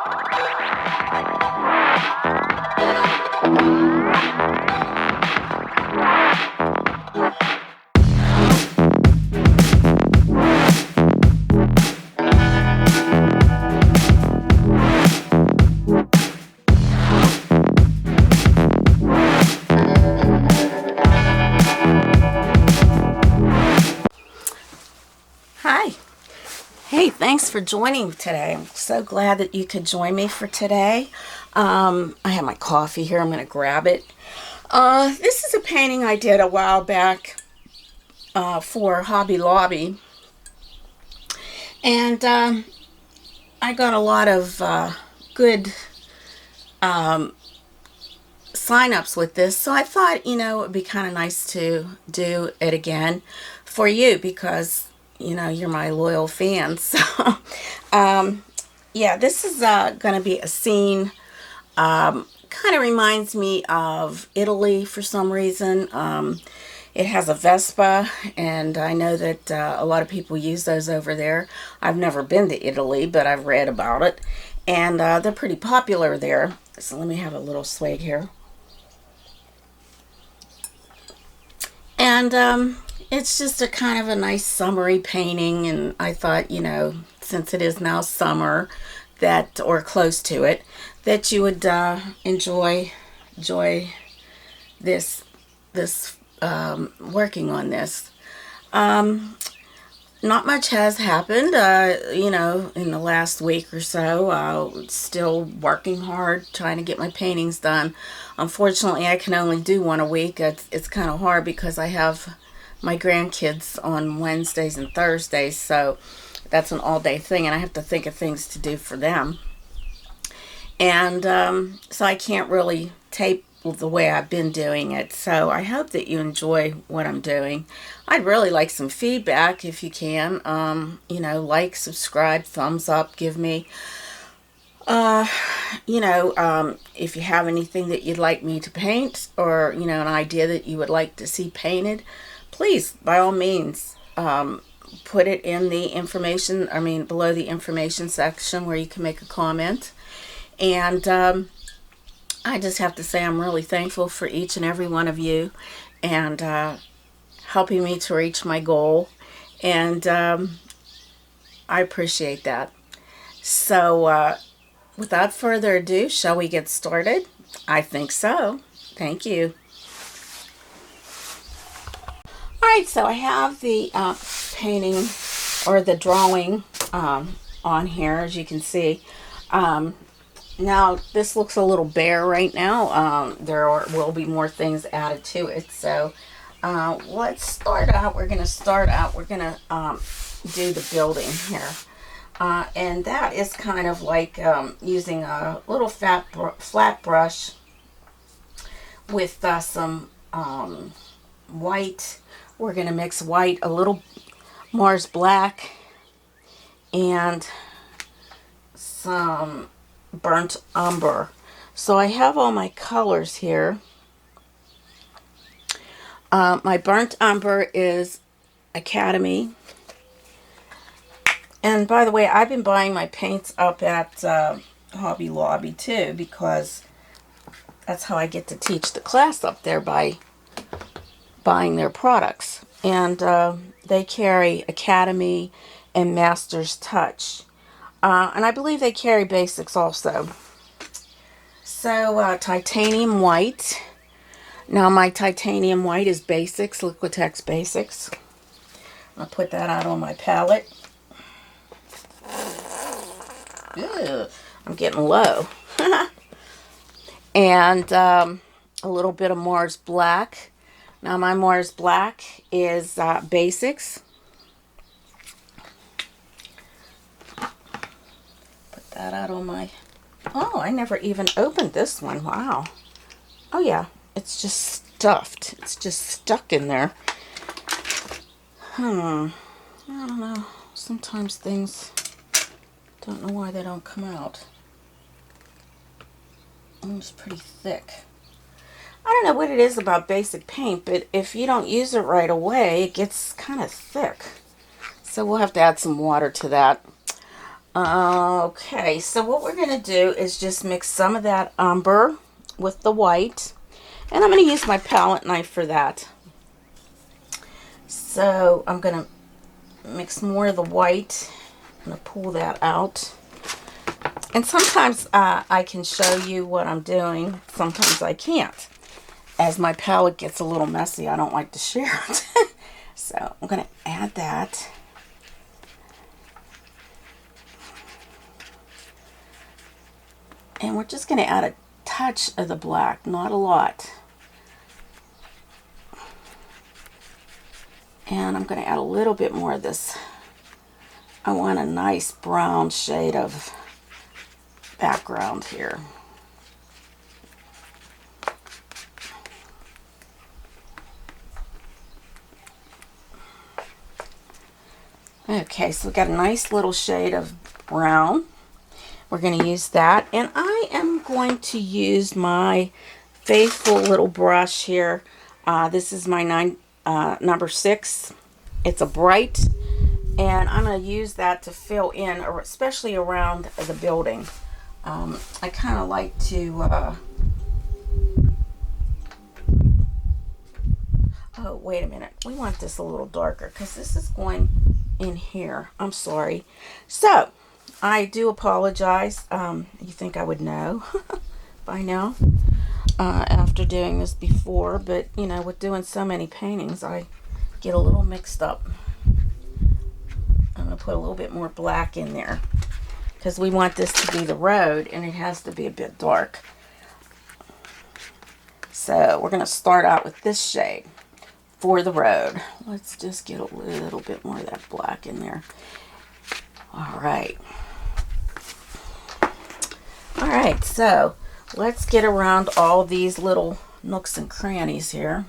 Hi. Hey, thanks for joining me today. I'm so glad that you could join me for today. I have my coffee here. I'm going to grab it. This is a painting I did a while back for Hobby Lobby. And I got a lot of good sign-ups with this. So I thought, it would be kind of nice to do it again for you because you're my loyal fans. So, yeah, this is going to be a scene. Kind of reminds me of Italy for some reason. It has a Vespa, and I know that a lot of people use those over there. I've never been to Italy, but I've read about it, and they're pretty popular there. So let me have a little swig here. And it's just a kind of a nice summery painting, and I thought, since it is now summer, that, or close to it, that you would enjoy this working on this. Not much has happened, in the last week or so. Still working hard, trying to get my paintings done. Unfortunately, I can only do one a week. It's kind of hard because I have my grandkids on Wednesdays and Thursdays, so that's an all-day thing, and I have to think of things to do for them. And so I can't really tape the way I've been doing it. So I hope that you enjoy what I'm doing. I'd really like some feedback if you can. Like, subscribe, thumbs up, give me, if you have anything that you'd like me to paint, or, an idea that you would like to see painted, please, by all means, put it in the information, below the information section where you can make a comment. And I just have to say I'm really thankful for each and every one of you, and helping me to reach my goal. And I appreciate that. So without further ado, shall we get started? I think so. Thank you. Alright, so I have the painting, or the drawing, on here, as you can see. Now, this looks a little bare right now. There will be more things added to it. So, let's start out. We're going to do the building here. And that is kind of like using a little flat brush with some white. We're going to mix white, a little Mars Black, and some burnt umber. So I have all my colors here. My burnt umber is Academy. And by the way, I've been buying my paints up at Hobby Lobby too, because that's how I get to teach the class up there, by buying their products. And they carry Academy and Master's Touch. And I believe they carry Basics also. So, titanium white. Now, my titanium white is Basics, Liquitex Basics. I'll put that out on my palette. Ew, I'm getting low. And a little bit of Mars Black. Now, my Mars Black is Basics. That out on my... Oh, I never even opened this one. Wow. Oh yeah, it's just stuffed. It's just stuck in there. I don't know. Sometimes things, don't know why they don't come out. It's pretty thick. I don't know what it is about basic paint, but if you don't use it right away, it gets kind of thick. So we'll have to add some water to that. Okay, so what we're going to do is just mix some of that umber with the white. And I'm going to use my palette knife for that. So I'm going to mix more of the white. I'm going to pull that out. And sometimes I can show you what I'm doing. Sometimes I can't. As my palette gets a little messy, I don't like to share it. So I'm going to add that. And we're just going to add a touch of the black, not a lot. And I'm going to add a little bit more of this. I want a nice brown shade of background here. Okay, so we've got a nice little shade of brown. We're going to use that. And I am going to use my faithful little brush here. This is my number 6. It's a bright. And I'm going to use that to fill in, especially around the building. I kind of like to... oh, wait a minute. We want this a little darker because this is going in here. I'm sorry. So, I do apologize. You think I would know by now after doing this before, but you know, with doing so many paintings, I get a little mixed up. I'm going to put a little bit more black in there because we want this to be the road and it has to be a bit dark. So we're going to start out with this shade for the road. Let's just get a little bit more of that black in there. All right. All right, so let's get around all these little nooks and crannies here.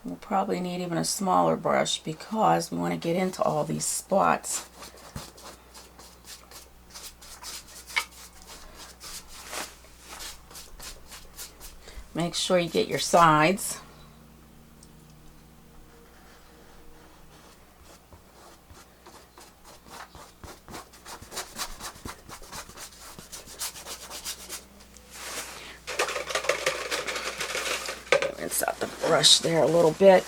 We'll probably need even a smaller brush because we want to get into all these spots. Make sure you get your sides. Rinse out the brush there a little bit.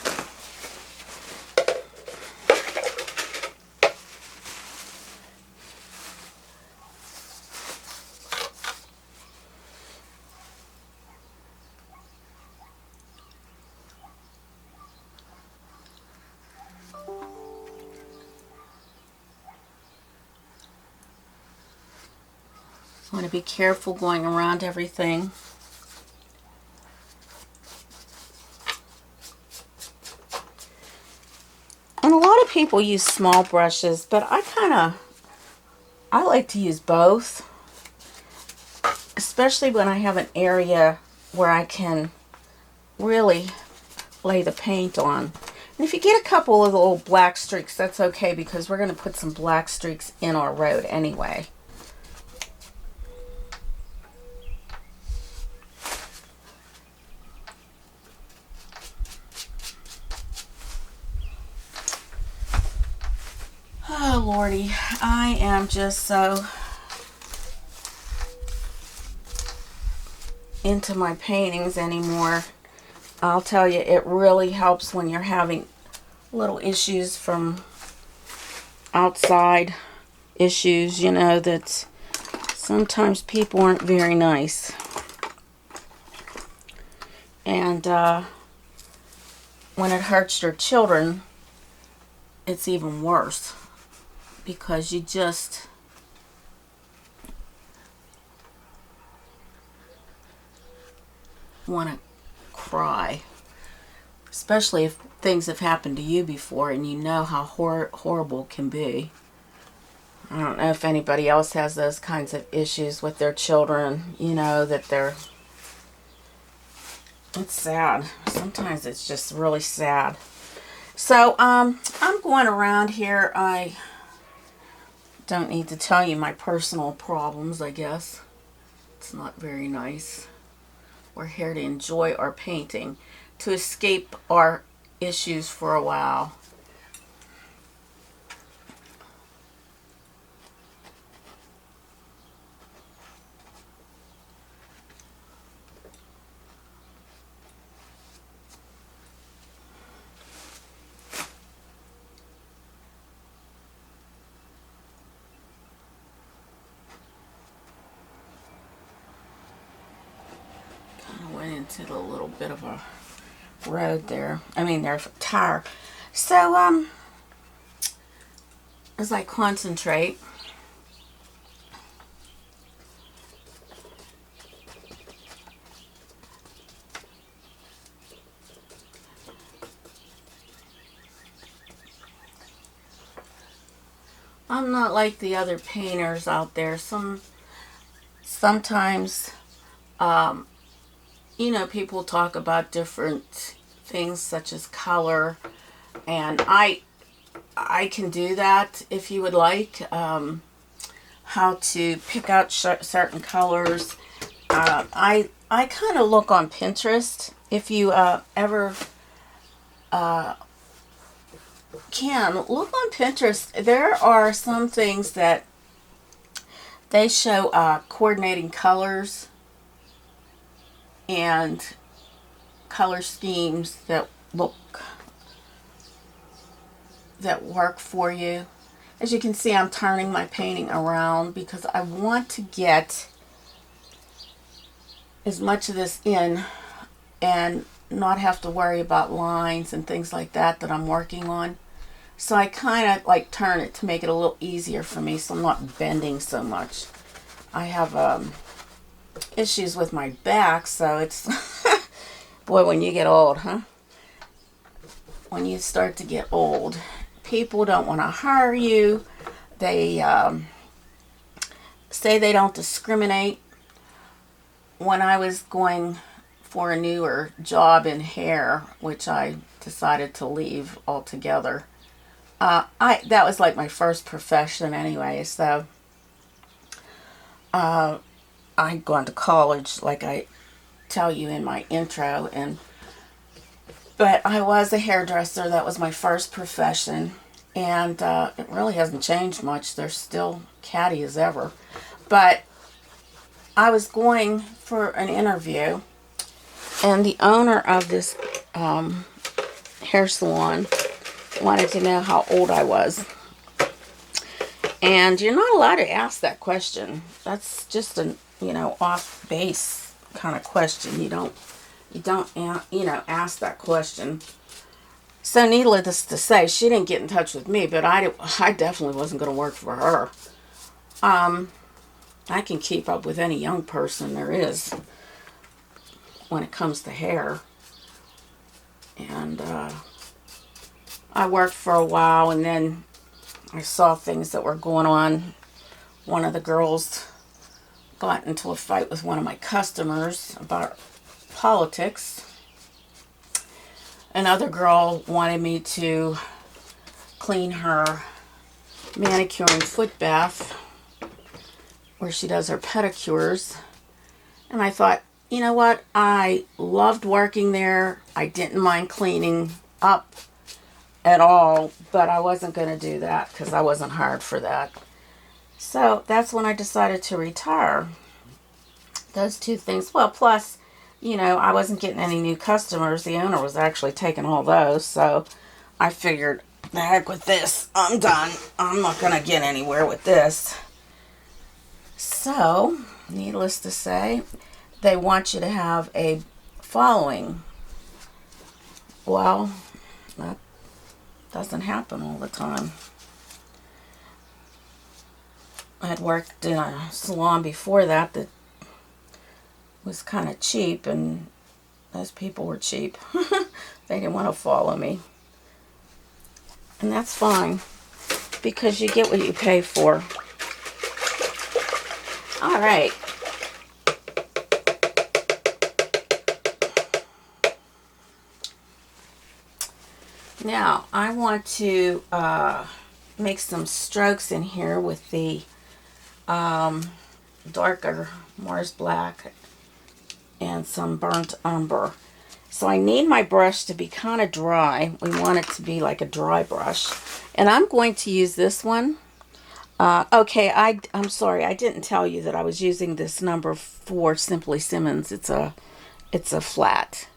Want to be careful going around everything. And a lot of people use small brushes, but I like to use both, especially when I have an area where I can really lay the paint on. And if you get a couple of little black streaks, that's okay because we're going to put some black streaks in our road anyway. Oh, Lordy, I am just so into my paintings anymore. I'll tell you, it really helps when you're having little issues from outside issues, you know, that sometimes people aren't very nice. And when it hurts your children, it's even worse. Because you just want to cry, especially if things have happened to you before and you know how horrible it can be. I don't know if anybody else has those kinds of issues with their children, you know, that it's sad. Sometimes it's just really sad. So I'm going around here. I Don't need to tell you my personal problems, I guess. It's not very nice. We're here to enjoy our painting, to escape our issues for a while. Went into a little bit of a road there. I mean, there's a tire. So, as I concentrate, I'm not like the other painters out there. Sometimes, you know, people talk about different things such as color, and I can do that if you would like. How to pick out certain colors. I kind of look on Pinterest. If you ever can look on Pinterest, there are some things that they show coordinating colors and color schemes that work for you. As you can see, I'm turning my painting around because I want to get as much of this in and not have to worry about lines and things like that I'm working on. So I kind of like turn it to make it a little easier for me so I'm not bending so much. I have issues with my back, so it's boy, when you get old, huh? When you start to get old, people don't want to hire you. They say they don't discriminate. When I was going for a newer job in hair, which I decided to leave altogether, that was like my first profession anyway, so I'd gone to college, like I tell you in my intro, but I was a hairdresser. That was my first profession, and it really hasn't changed much. They're still catty as ever. But I was going for an interview, and the owner of this hair salon wanted to know how old I was. And you're not allowed to ask that question. That's just a, you know, off base kind of question. You don't ask that question. So needless to say, she didn't get in touch with me, but I definitely wasn't going to work for her. I can keep up with any young person there is when it comes to hair. And I worked for a while, and then I saw things that were going on. One of the girls got into a fight with one of my customers about politics. Another girl wanted me to clean her manicure and foot bath where she does her pedicures. And I thought, you know what? I loved working there. I didn't mind cleaning up at all, but I wasn't going to do that because I wasn't hired for that. So that's when I decided to retire. Those two things. Well, plus, you know, I wasn't getting any new customers. The owner was actually taking all those. So I figured, the heck with this. I'm done. I'm not going to get anywhere with this. So, needless to say, they want you to have a following. Well, that doesn't happen all the time. I had worked in a salon before that was kind of cheap, and those people were cheap. They didn't want to follow me. And that's fine, because you get what you pay for. All right. Now, I want to make some strokes in here with the darker Mars Black and some burnt umber. So I need my brush to be kind of dry. We want it to be like a dry brush. And I'm going to use this one. Okay, I'm sorry, I didn't tell you that I was using this number 4 Simply Simmons. It's a flat.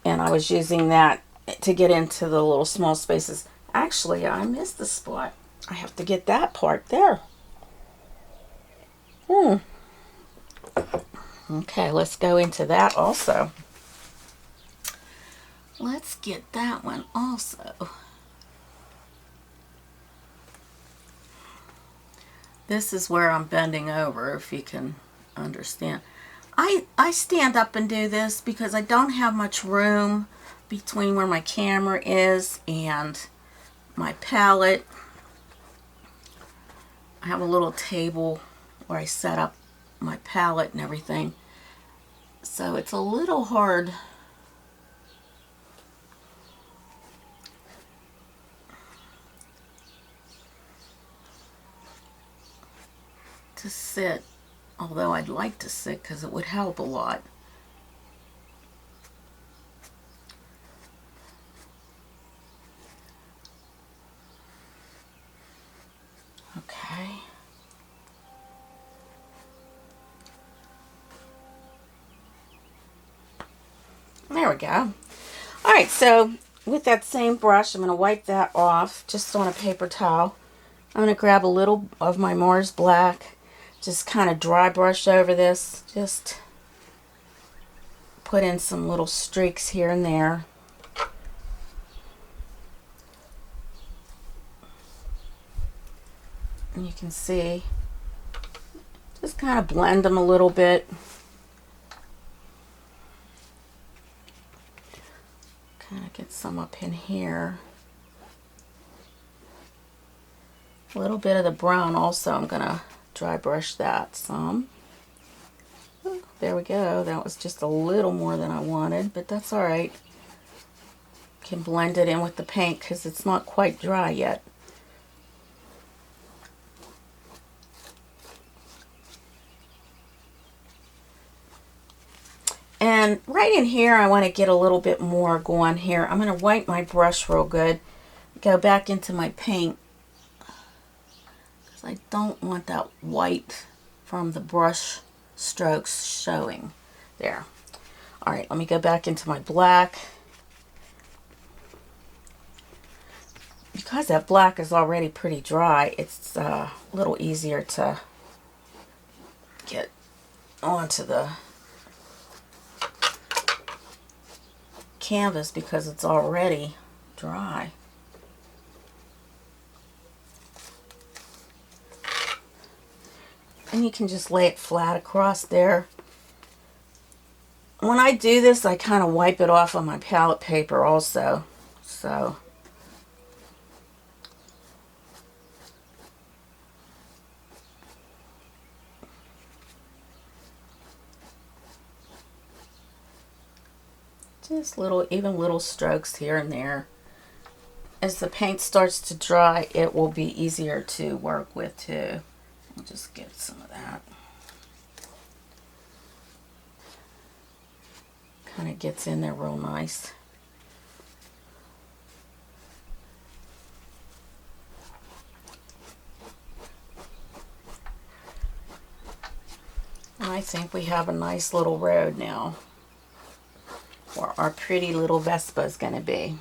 And I was using that to get into the little small spaces. Actually, I missed the spot. I have to get that part there. Okay, let's go into that also. Let's get that one also. This is where I'm bending over, if you can understand. I stand up and do this because I don't have much room between where my camera is and my palette. I have a little table where I set up my palette and everything. So it's a little hard to sit, although I'd like to sit because it would help a lot. Okay. There we go. All right, so with that same brush, I'm going to wipe that off just on a paper towel. I'm going to grab a little of my Mars Black, just kind of dry brush over this, just put in some little streaks here and there. And you can see, just kind of blend them a little bit. Kind of get some up in here. A little bit of the brown also, I'm going to dry brush that some. Ooh, there we go. That was just a little more than I wanted, but that's all right. Can blend it in with the paint because it's not quite dry yet. And right in here, I want to get a little bit more going here. I'm going to wipe my brush real good. Go back into my paint. Because I don't want that white from the brush strokes showing. There. All right, let me go back into my black. Because that black is already pretty dry, it's a little easier to get onto the canvas because it's already dry. And you can just lay it flat across there. When I do this, I kind of wipe it off on my palette paper also. So just even little strokes here and there. As the paint starts to dry, it will be easier to work with too. I'll just get some of that. Kind of gets in there real nice. And I think we have a nice little road now where our pretty little Vespa is going to be.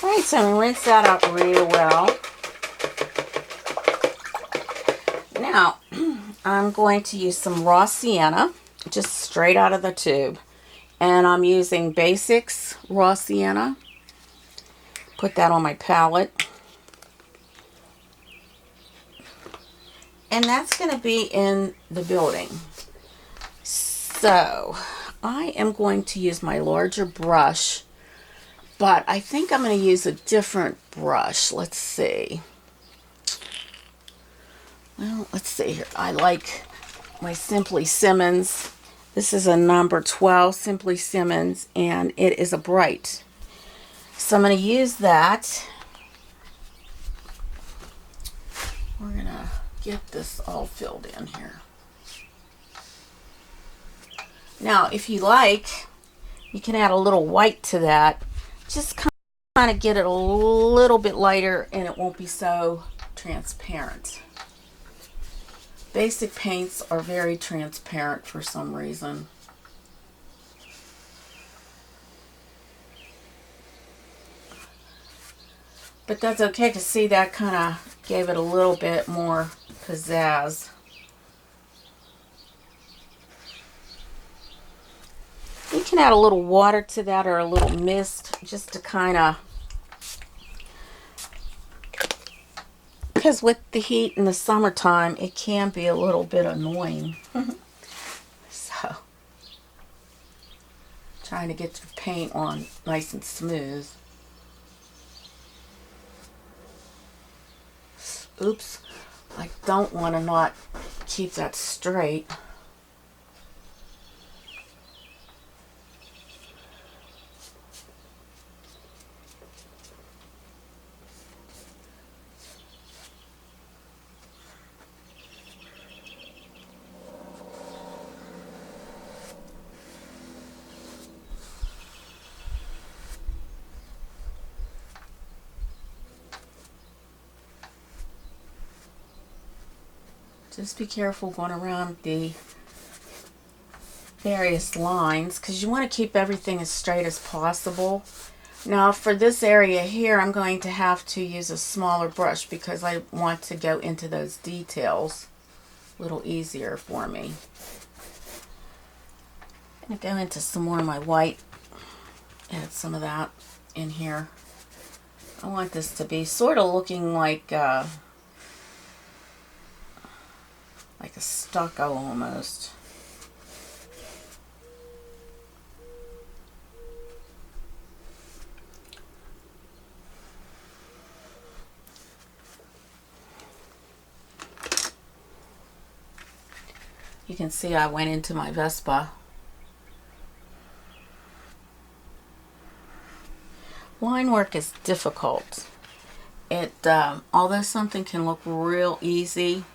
All right, so I'm going to rinse that out real well. Now, I'm going to use some raw sienna, just straight out of the tube. And I'm using Basics raw sienna. Put that on my palette. And that's going to be in the building. So I am going to use my larger brush, but I think I'm going to use a different brush. Let's see. Well, let's see here. I like my Simply Simmons. This is a number 12 Simply Simmons, and it is a bright. So I'm going to use that. get this all filled in here. Now, if you like, you can add a little white to that. Just kind of get it a little bit lighter and it won't be so transparent. Basic paints are very transparent for some reason. But that's okay, because see, that kind of gave it a little bit more pizzazz. You can add a little water to that or a little mist just to kind of, because with the heat in the summertime, it can be a little bit annoying. So, trying to get your paint on nice and smooth. Oops, I don't want to not keep that straight. Just be careful going around the various lines because you want to keep everything as straight as possible. Now for this area here, I'm going to have to use a smaller brush because I want to go into those details a little easier for me. I'm going to go into some more of my white, add some of that in here. I want this to be sort of looking like a stucco almost. You can see I went into my Vespa. Line work is difficult. Although something can look real easy,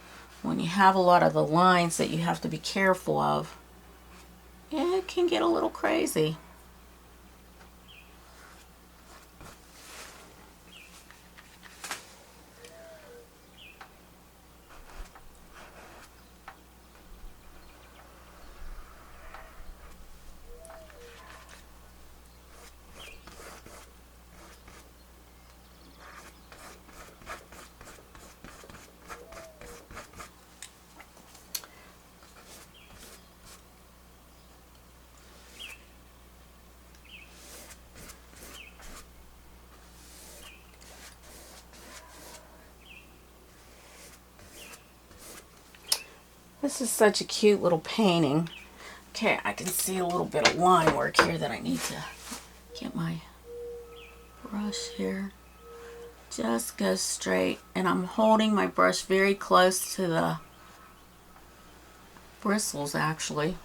when you have a lot of the lines that you have to be careful of, it can get a little crazy. This is such a cute little painting. Okay, I can see a little bit of line work here that I need to get my brush here. Just go straight, and I'm holding my brush very close to the bristles actually,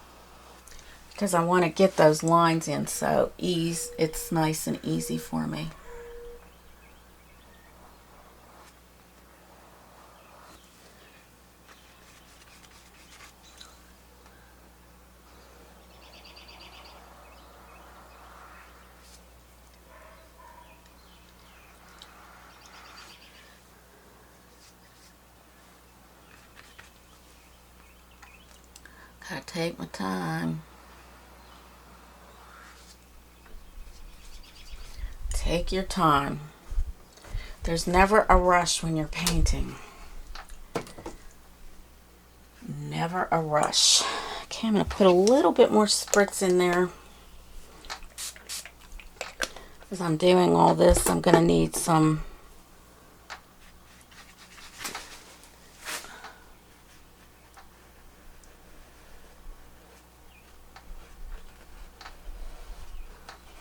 because I want to get those lines in so it's nice and easy for me. Gotta take my time. Take your time. There's never a rush when you're painting. Never a rush. Okay, I'm going to put a little bit more spritz in there. As I'm doing all this, I'm going to need some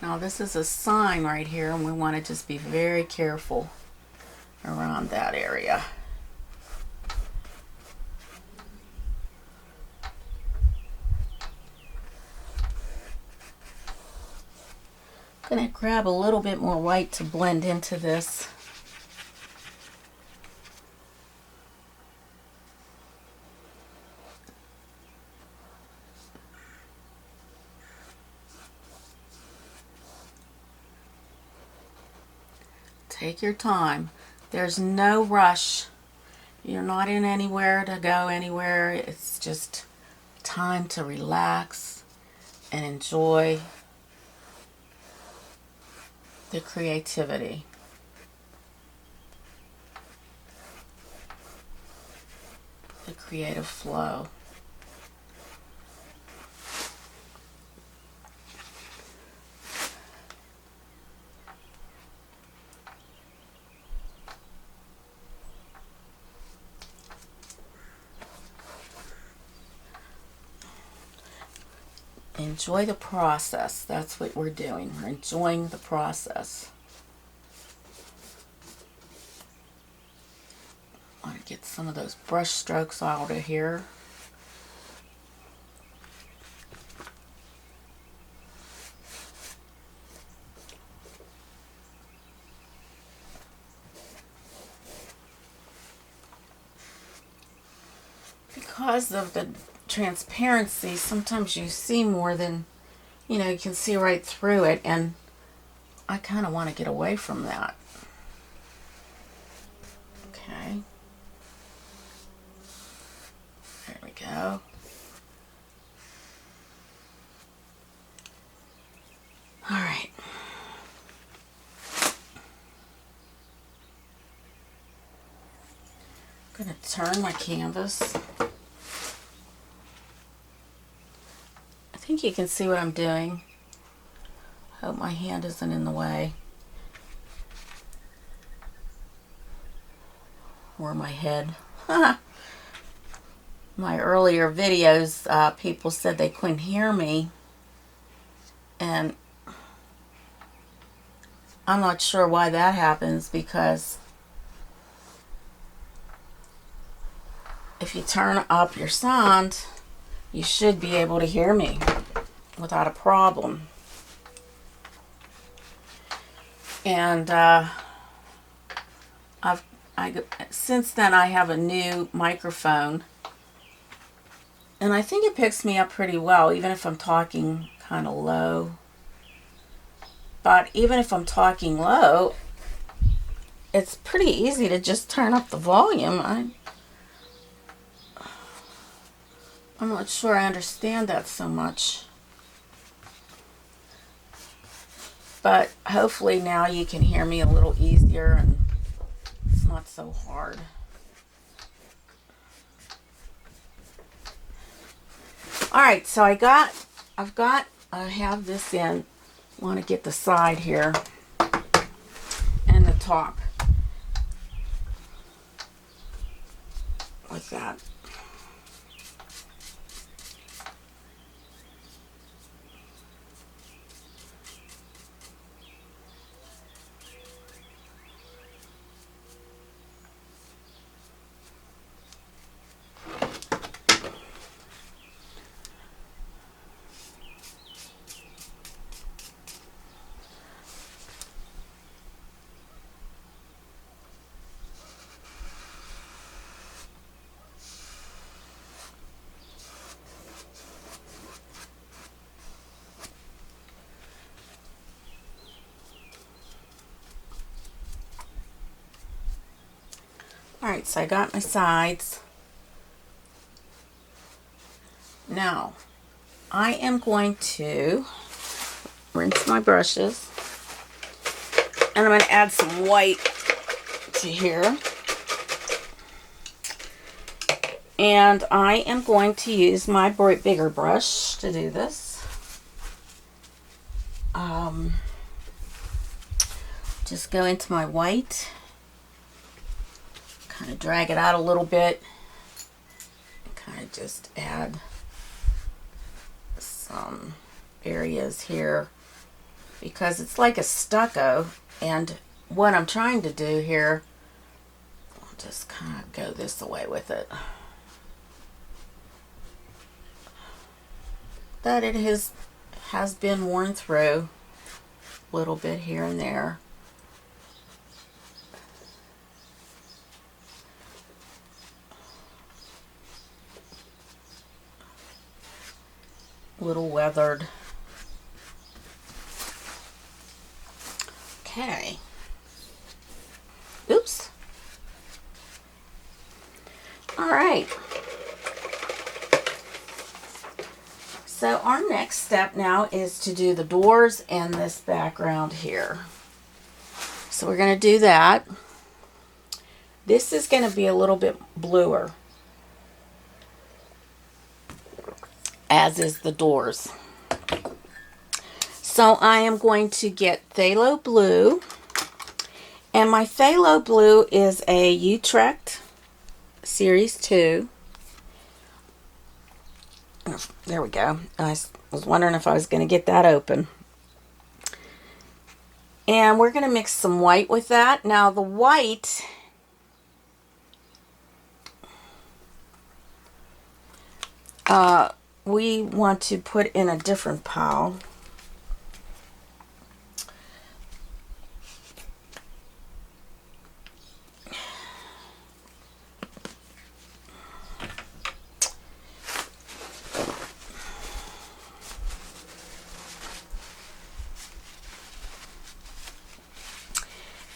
Now this is a sign right here, and we want to just be very careful around that area. I'm going to grab a little bit more white to blend into this. Take your time. There's no rush. You're not in anywhere to go anywhere. It's just time to relax and enjoy the creativity. The creative flow. Enjoy the process. That's what we're doing. We're enjoying the process. I want to get some of those brush strokes out of here. Because of the transparency, sometimes you see more than, you know, you can see right through it, and I kind of want to get away from that. Okay. There we go. All right. I'm going to turn my canvas. I think you can see what I'm doing. Hope my hand isn't in the way. Or my head. My earlier videos, people said they couldn't hear me. And I'm not sure why that happens, because if you turn up your sound, you should be able to hear me without a problem. And since then I have a new microphone, and I think it picks me up pretty well, even if I'm talking kind of low. But even if I'm talking low, it's pretty easy to just turn up the volume. I'm not sure I understand that so much. But hopefully now you can hear me a little easier and it's not so hard. Alright, so I have this in. I want to get the side here and the top like that. Alright, so I got my sides. Now, I am going to rinse my brushes, and I'm going to add some white to here. And I am going to use my bigger brush to do this. Just go into my white, kind of drag it out a little bit, and kind of just add some areas here, because it's like a stucco, and what I'm trying to do here, I'll just kind of go this way with it, that it has been worn through a little bit here and there. Little weathered. Okay. Oops. All right. So our next step now is to do the doors and this background here. So we're going to do that. This is going to be a little bit bluer, as is the doors. So I am going to get Phthalo Blue, and my Phthalo Blue is a Utrecht Series 2. There we go. I was wondering if I was going to get that open. And we're going to mix some white with that. Now the white, we want to put in a different pile.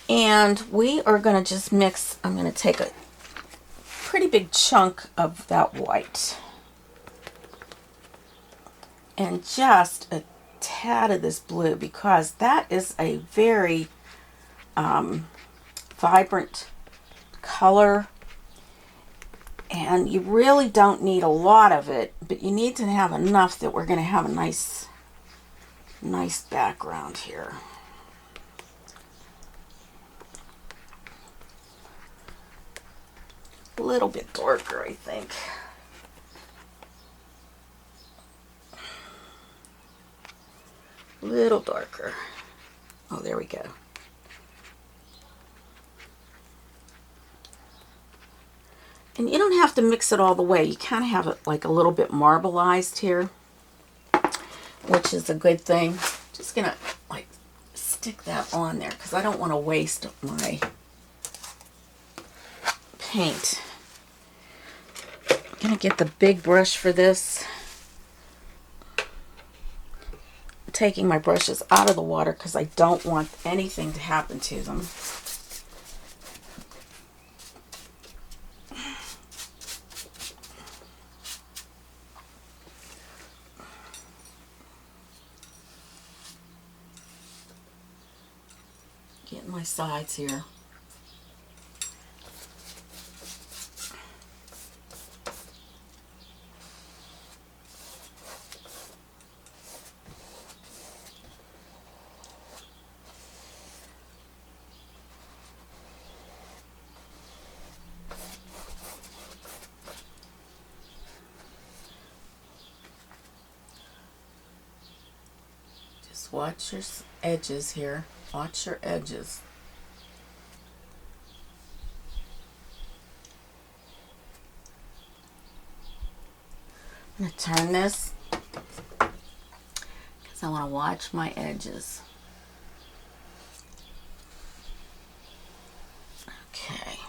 And we are going to just mix, I'm going to take a pretty big chunk of that white. And just a tad of this blue, because that is a very vibrant color. And you really don't need a lot of it, but you need to have enough that we're going to have a nice background here. A little bit darker, I think. A little darker. Oh, there we go. And you don't have to mix it all the way. You kind of have it like a little bit marbleized here, which is a good thing. Just gonna like stick that on there because I don't want to waste my paint. I'm gonna get the big brush for this. I'm taking my brushes out of the water because I don't want anything to happen to them. Getting my sides here. Just watch your edges here. Watch your edges. I'm going to turn this because I want to watch my edges. Okay.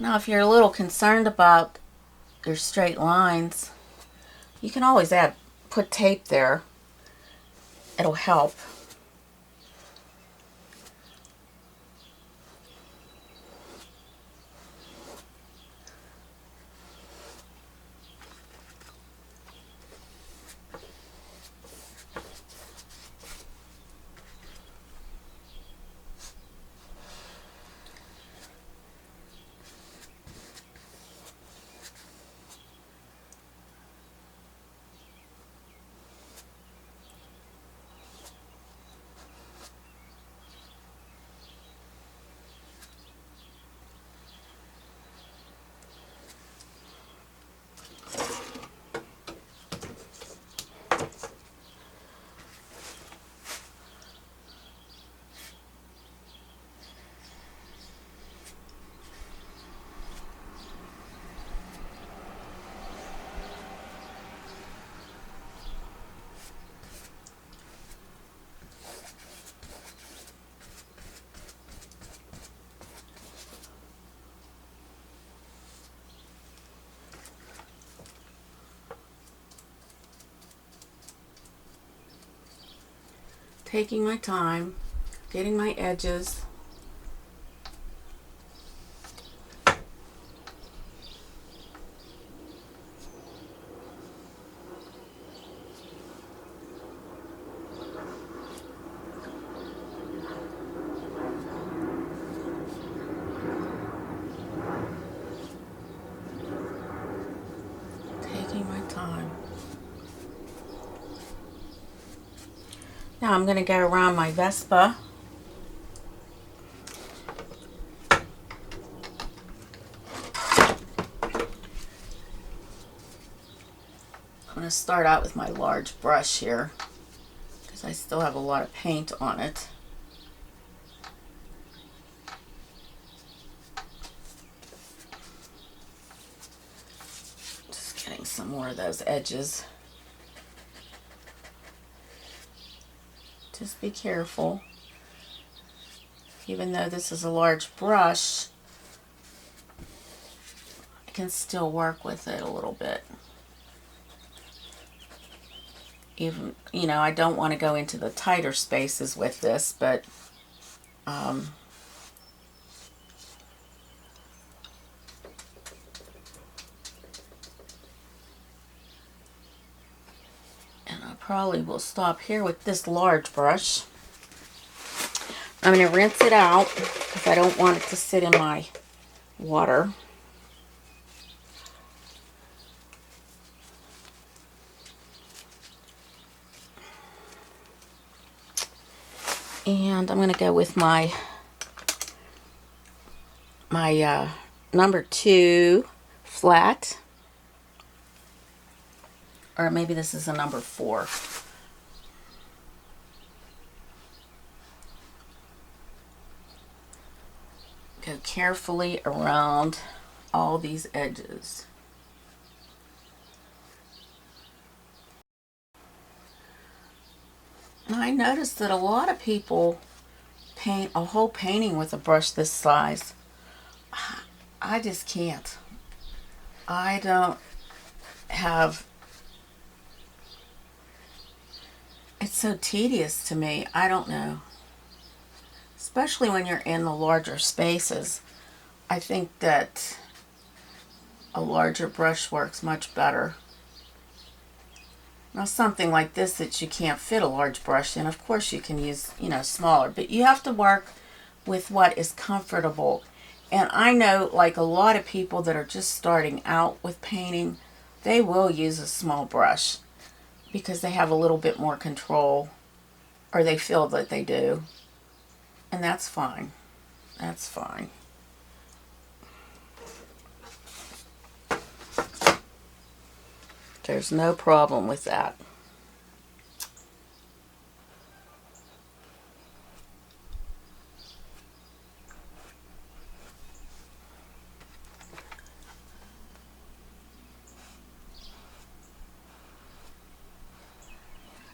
Now, if you're a little concerned about your straight lines, you can always put tape there. It'll help. taking my time, getting my edges. Now I'm going to go around my Vespa. I'm going to start out with my large brush here because I still have a lot of paint on it. Just getting some more of those edges. Just be careful. Even though this is a large brush, I can still work with it a little bit. Even, you know, I don't want to go into the tighter spaces with this, but and I probably will stop here with this large brush. I'm going to rinse it out because I don't want it to sit in my water. And I'm going to go with my number 2 flat. Or maybe this is a number 4. Go carefully around all these edges. And I noticed that a lot of people paint a whole painting with a brush this size. I just can't. I don't have... It's so tedious to me. I don't know. Especially when you're in the larger spaces. I think that a larger brush works much better. Now something like this that you can't fit a large brush in, of course you can use, you know, smaller. But you have to work with what is comfortable. And I know, like a lot of people that are just starting out with painting, they will use a small brush because they have a little bit more control, or they feel that they do. And that's fine. That's fine. There's no problem with that.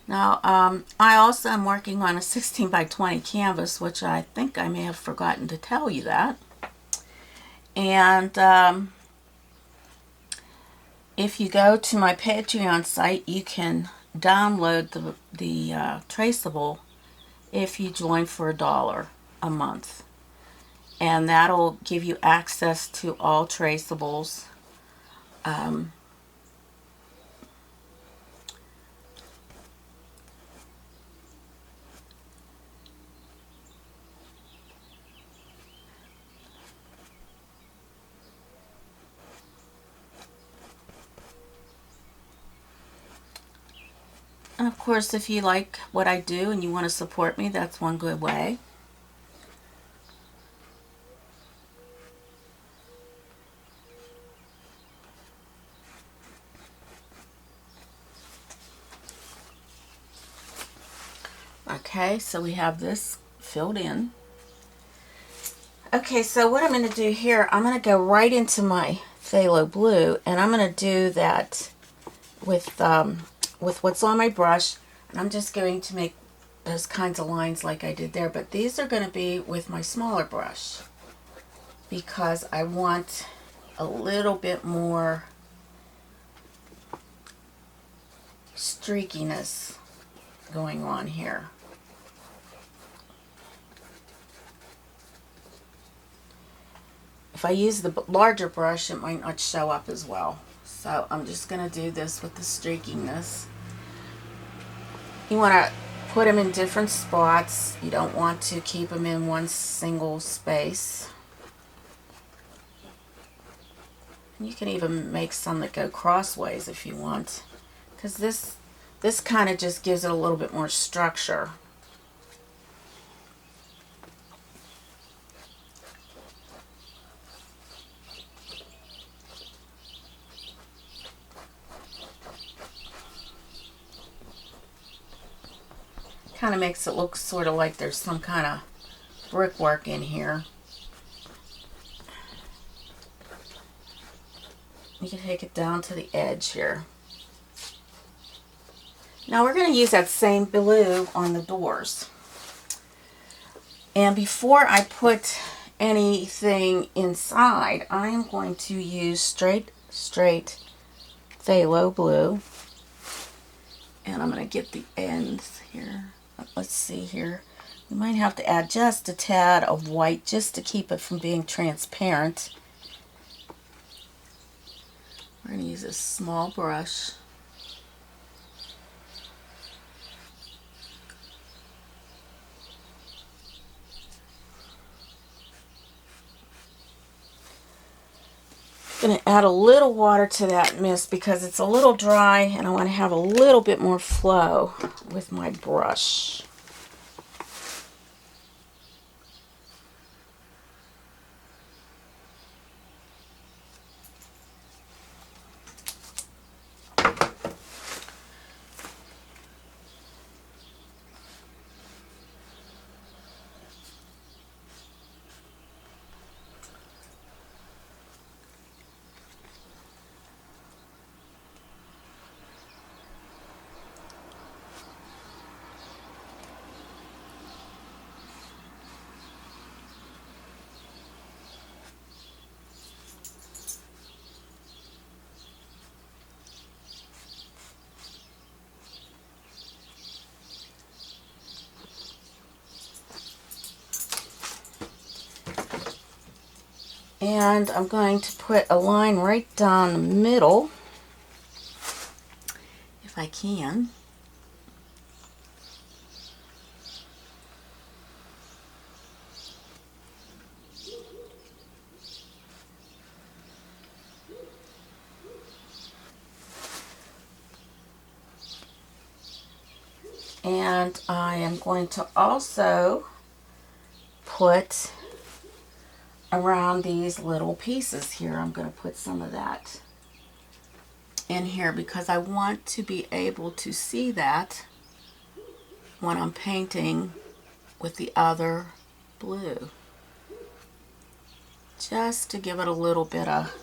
Now, I also am working on a 16 by 20 canvas, which I think I may have forgotten to tell you that. And if you go to my Patreon site, you can download the traceable if you join for $1 a month. And that'll give you access to all traceables. And of course, if you like what I do and you want to support me, that's one good way. Okay, so we have this filled in. Okay, so what I'm going to do here, I'm going to go right into my Phthalo Blue, and I'm going to do that with what's on my brush, and I'm just going to make those kinds of lines like I did there, but these are going to be with my smaller brush because I want a little bit more streakiness going on here. if I use the larger brush, it might not show up as well. So I'm just going to do this with the streakiness. You want to put them in different spots. You don't want to keep them in one single space. You can even make some that go crossways if you want, because this kind of just gives it a little bit more structure. Kind of makes it look sort of like there's some kind of brickwork in here. You can take it down to the edge here. Now we're going to use that same blue on the doors. And before I put anything inside, I am going to use straight Phthalo Blue. And I'm going to get the ends here. Let's see here. We might have to add just a tad of white just to keep it from being transparent. We're going to use a small brush. I'm going to add a little water to that mist because it's a little dry and I want to have a little bit more flow with my brush. And I'm going to put a line right down the middle, if I can. And I am going to also put around these little pieces here. I'm going to put some of that in here because I want to be able to see that when I'm painting with the other blue. Just to give it a little bit of,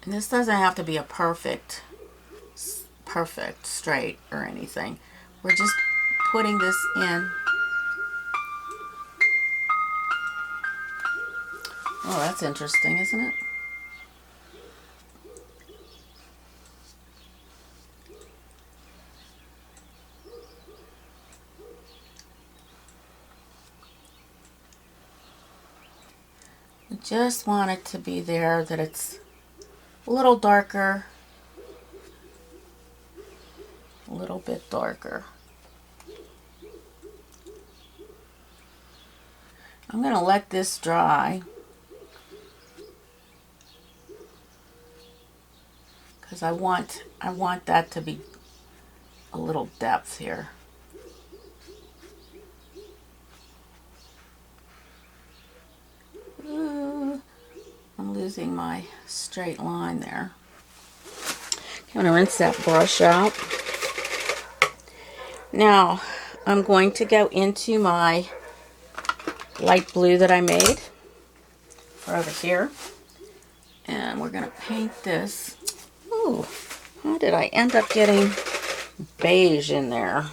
and this doesn't have to be a perfect straight or anything. We're just putting this in. Oh, that's interesting, isn't it? We just want it to be there, that it's a little darker, a little bit darker. I'm going to let this dry because I want that to be a little depth here. Ooh, I'm losing my straight line there. I'm going to rinse that brush out. Now I'm going to go into my light blue that I made for over here, and we're going to paint this. Ooh, how did I end up getting beige in there?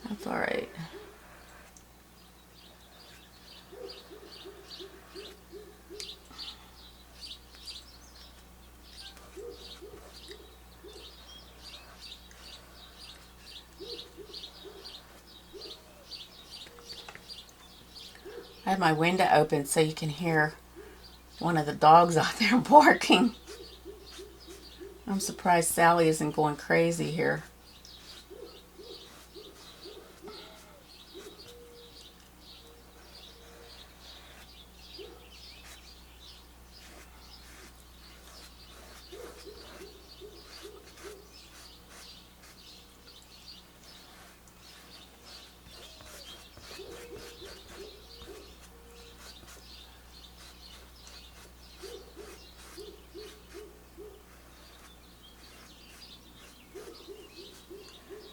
That's all right. I have my window open so you can hear one of the dogs out there barking. I'm surprised Sally isn't going crazy here.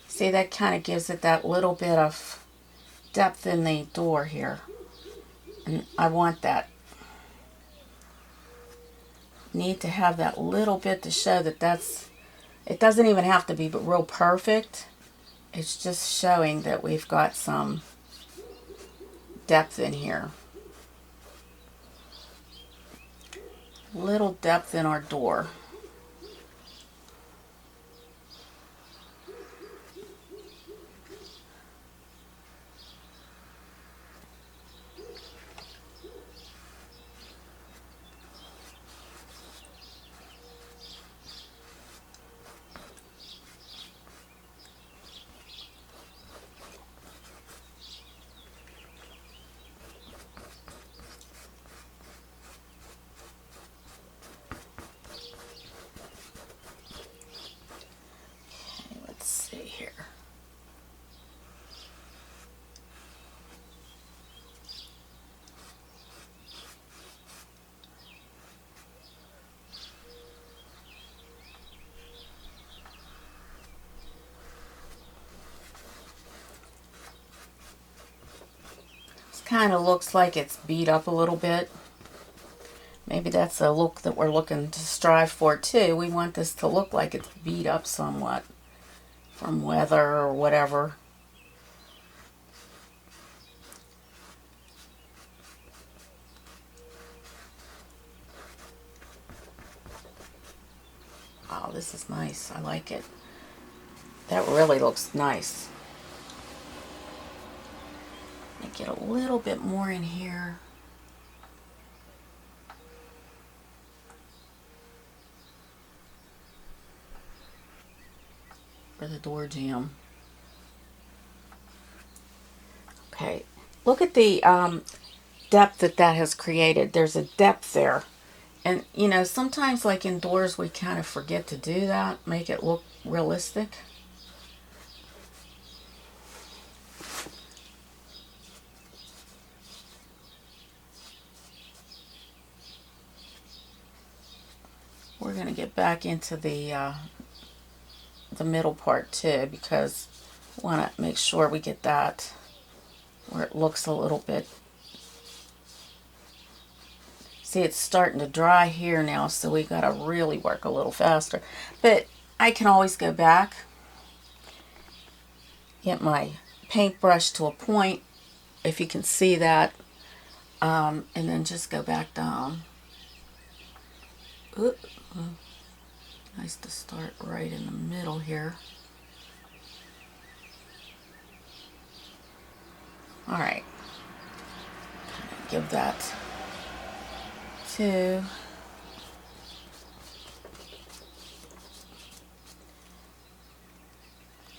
See, that kind of gives it that little bit of depth in the door here. And I want that. Need to have that little bit to show that it doesn't even have to be but real perfect. It's just showing that we've got some depth in here. Little depth in our door. Kind of looks like it's beat up a little bit. Maybe that's a look that we're looking to strive for too. We want this to look like it's beat up somewhat from weather or whatever. Oh, this is nice. I like it. That really looks nice. Get a little bit more in here. For the door jamb. Okay, look at the depth that has created. There's a depth there. And you know, sometimes like indoors we kind of forget to do that, make it look realistic. We're going to get back into the middle part too, because we want to make sure we get that where it looks a little bit. See, it's starting to dry here now, so we got to really work a little faster. But I can always go back, get my paintbrush to a point, if you can see that, and then just go back down. Ooh. Nice to start right in the middle here. All right. Give that 2.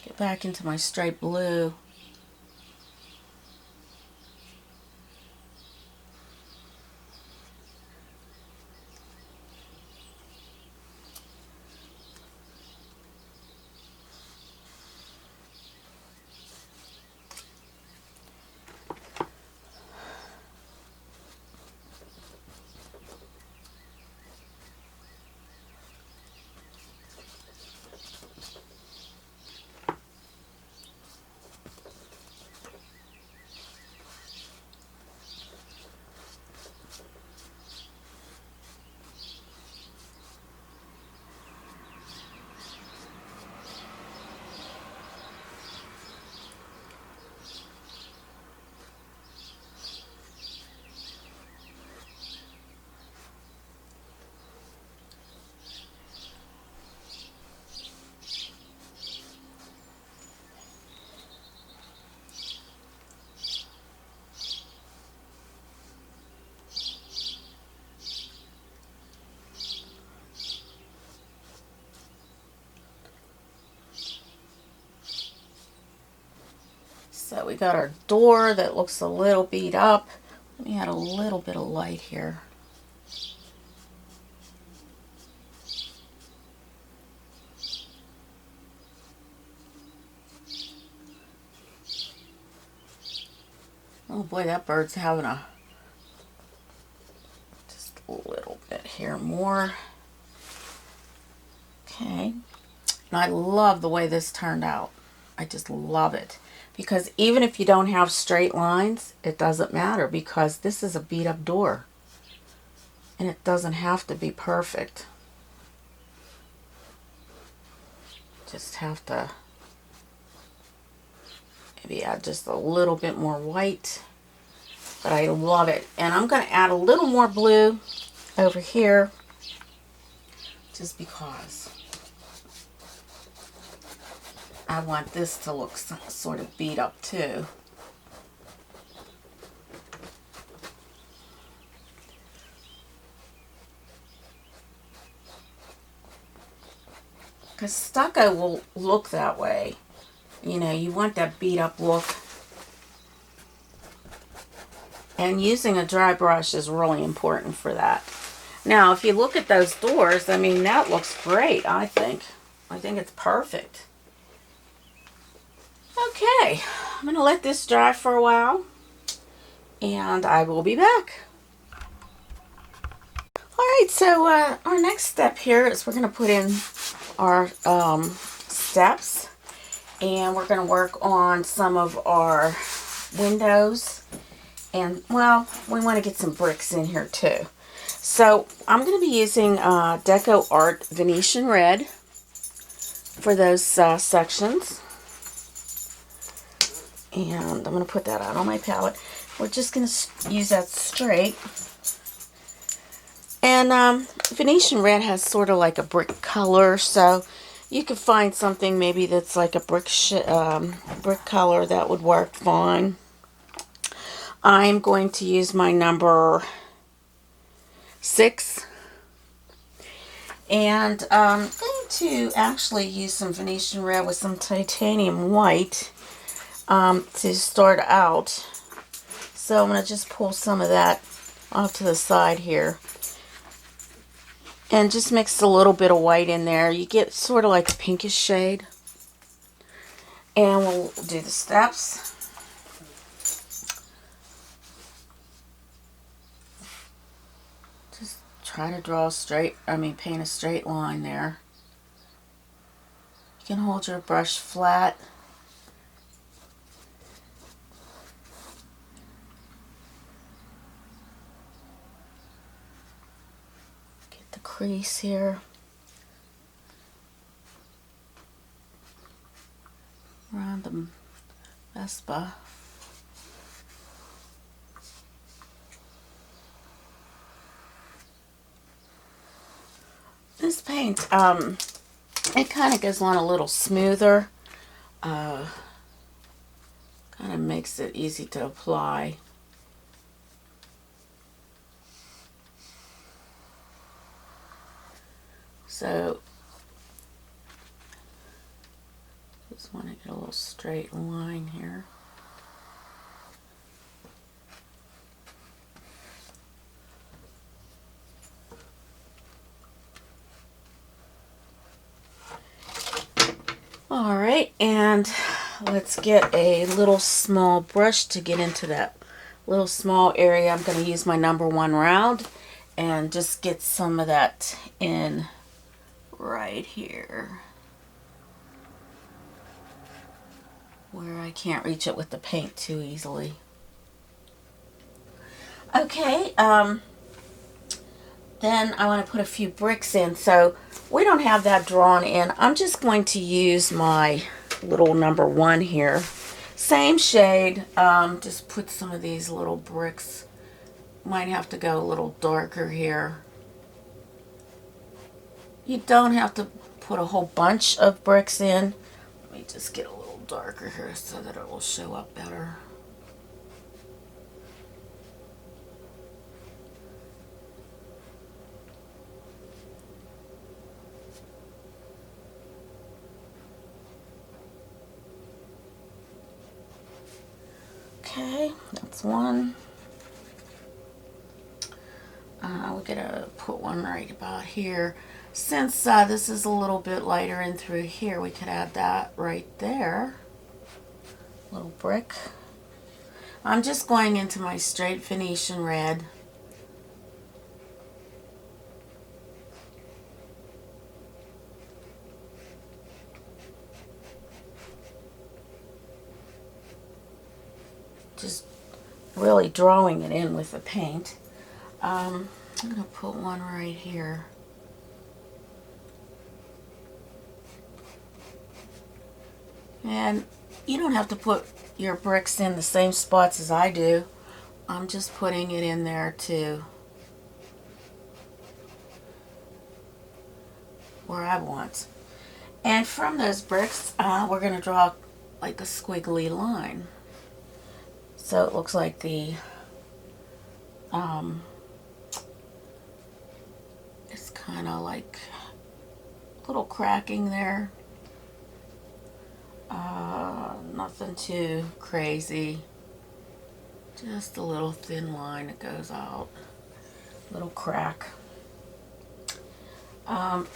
Get back into my straight blue. So we got our door that looks a little beat up. Let me add a little bit of light here. Oh boy, that bird's having just a little bit here more. Okay. And I love the way this turned out. I just love it. Because even if you don't have straight lines, it doesn't matter because this is a beat up door. And it doesn't have to be perfect. Just have to maybe add just a little bit more white. But I love it. And I'm going to add a little more blue over here just because I want this to look sort of beat up too. Because stucco will look that way. You know, you want that beat up look. And using a dry brush is really important for that. Now, if you look at those doors, I mean, that looks great, I think. I think it's perfect. Okay, I'm going to let this dry for a while. And I will be back. Alright, so our next step here is we're going to put in our steps. And we're going to work on some of our windows. And, well, we want to get some bricks in here too. So, I'm going to be using DecoArt Venetian Red for those sections. And I'm going to put that out on my palette. We're just going to use that straight. And Venetian Red has sort of like a brick color, so you could find something maybe that's like a brick color that would work fine. I'm going to use my number 6. And I'm going to actually use some Venetian Red with some titanium white to start out. So I'm going to just pull some of that off to the side here. And just mix a little bit of white in there. You get sort of like a pinkish shade. And we'll do the steps. Just try to draw a paint a straight line there. You can hold your brush flat. Crease here around the Vespa. This paint, it kind of goes on a little smoother. Kind of makes it easy to apply. So, just want to get a little straight line here. Alright, and let's get a little small brush to get into that little small area. I'm going to use my number 1 round and just get some of that in right here where I can't reach it with the paint too easily. Okay, then I want to put a few bricks in. So we don't have that drawn in. I'm just going to use my little number 1 here. Same shade, just put some of these little bricks. Might have to go a little darker here. You don't have to put a whole bunch of bricks in. Let me just get a little darker here so that it will show up better. Okay, that's one. We're gonna put one right about here. Since this is a little bit lighter in through here, we could add that right there. Little brick. I'm just going into my straight Venetian Red. Just really drawing it in with the paint. I'm going to put one right here. And you don't have to put your bricks in the same spots as I do. I'm just putting it in there too, where I want. And from those bricks, we're going to draw like a squiggly line. So it looks like the, it's kind of like a little cracking there. Nothing too crazy. Just a little thin line that goes out. Little crack. I'm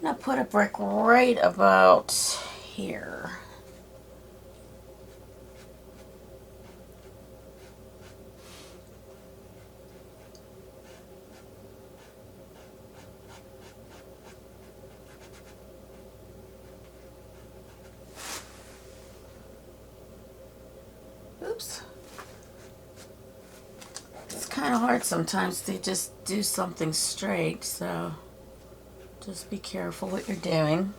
going to put a brick right about here. Oops. It's kind of hard sometimes to just do something straight, so just be careful what you're doing.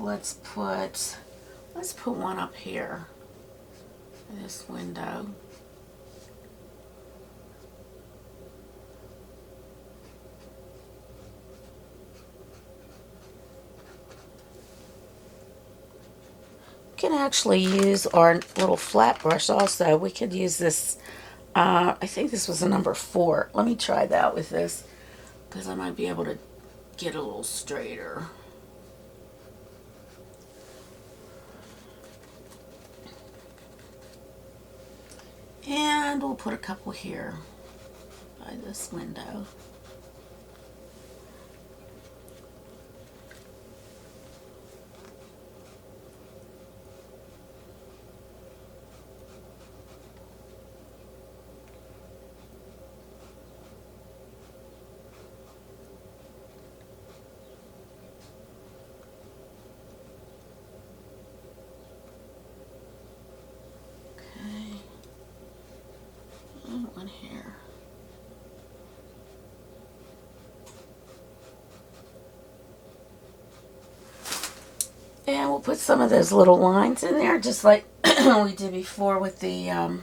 Let's put one up here in this window. We can actually use our little flat brush also. We could use this, I think this was a number 4. Let me try that with this, because I might be able to get a little straighter. And we'll put a couple here by this window. One here. And we'll put some of those little lines in there, just like we did before with the,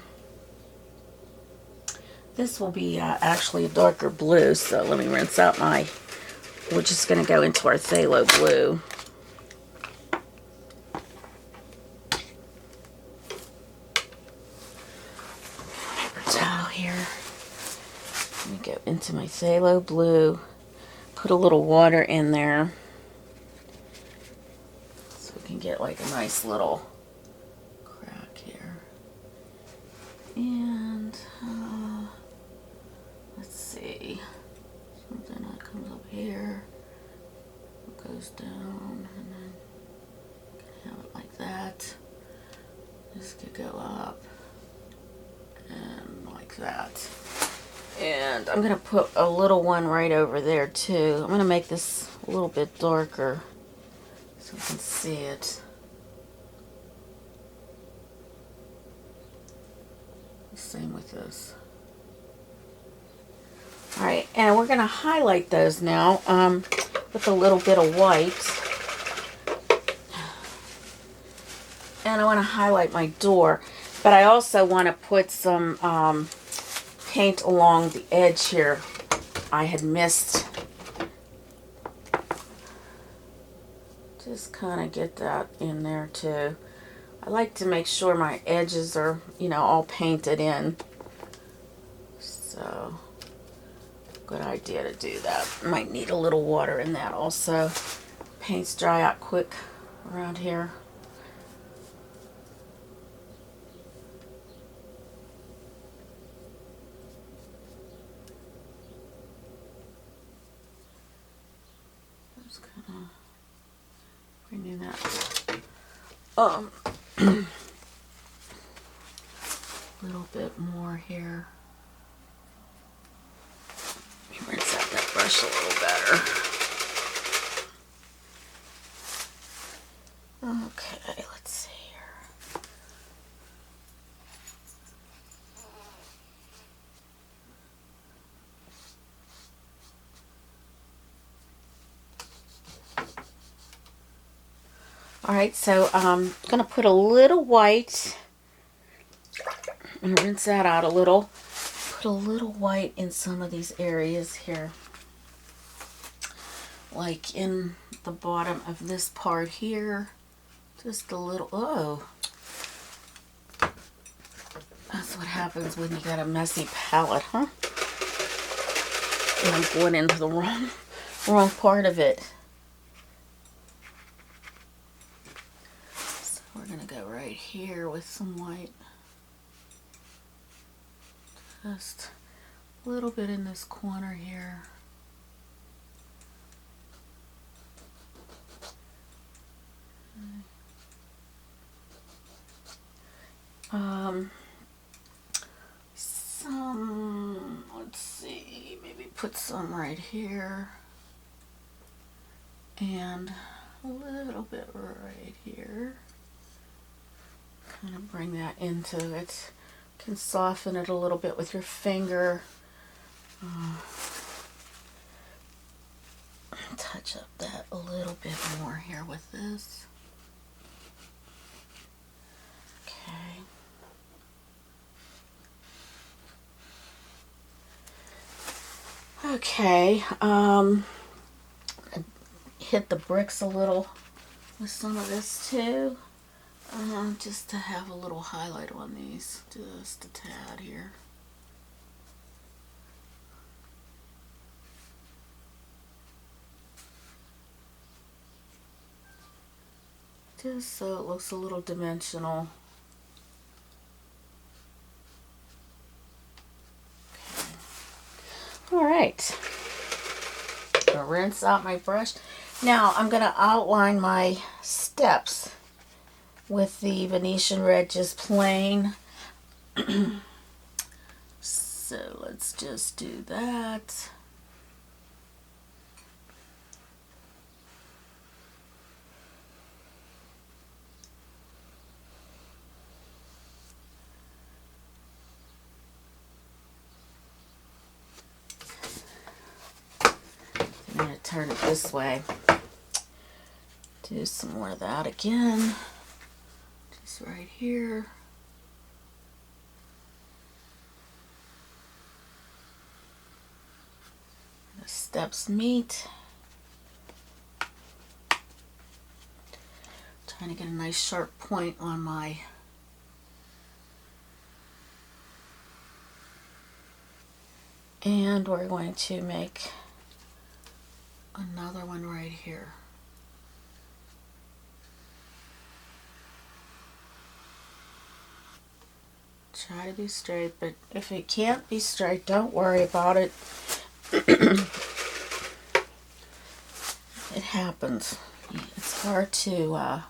this will be actually a darker blue, so let me rinse out my, we're just going to go into our Phthalo Blue. Let me go into my Phthalo Blue, put a little water in there so we can get like a nice little crack here. And let's see, something that comes up here, goes down, and then have it like that. This could go up and like that. And I'm going to put a little one right over there too. I'm going to make this a little bit darker so you can see it. Same with this. Alright, and we're going to highlight those now with a little bit of white. And I want to highlight my door, but I also want to put some paint along the edge here. I had missed. Just kind of get that in there too. I like to make sure my edges are, you know, all painted in. So good idea to do that. Might need a little water in that also. Paints dry out quick around here. Just kind of bringing that a little bit more here. Let me rinse out that brush a little better. Okay, let's see here. All right, so I'm gonna put a little white and rinse that out a little. Put a little white in some of these areas here, like in the bottom of this part here. Just a little. Oh, that's what happens when you got a messy palette, huh? And I'm going into the wrong part of it. So we're gonna go right here with some white. Just a little bit in this corner here. Let's see, maybe put some right here and a little bit right here. Kind of bring that into it. Can soften it a little bit with your finger. Touch up that a little bit more here with this. Okay. Okay, hit the bricks a little with some of this too, just to have a little highlight on these, just a tad here. Just so it looks a little dimensional. All right, I'm gonna rinse out my brush. Now I'm gonna outline my steps with the Venetian Red, just plain. So let's just do that. I'm going to turn it this way. Do some more of that again. Just right here. The steps meet. Trying to get a nice sharp point on my and we're going to make another one right here. Try to be straight, but if it can't be straight, don't worry about it. It happens. It's hard to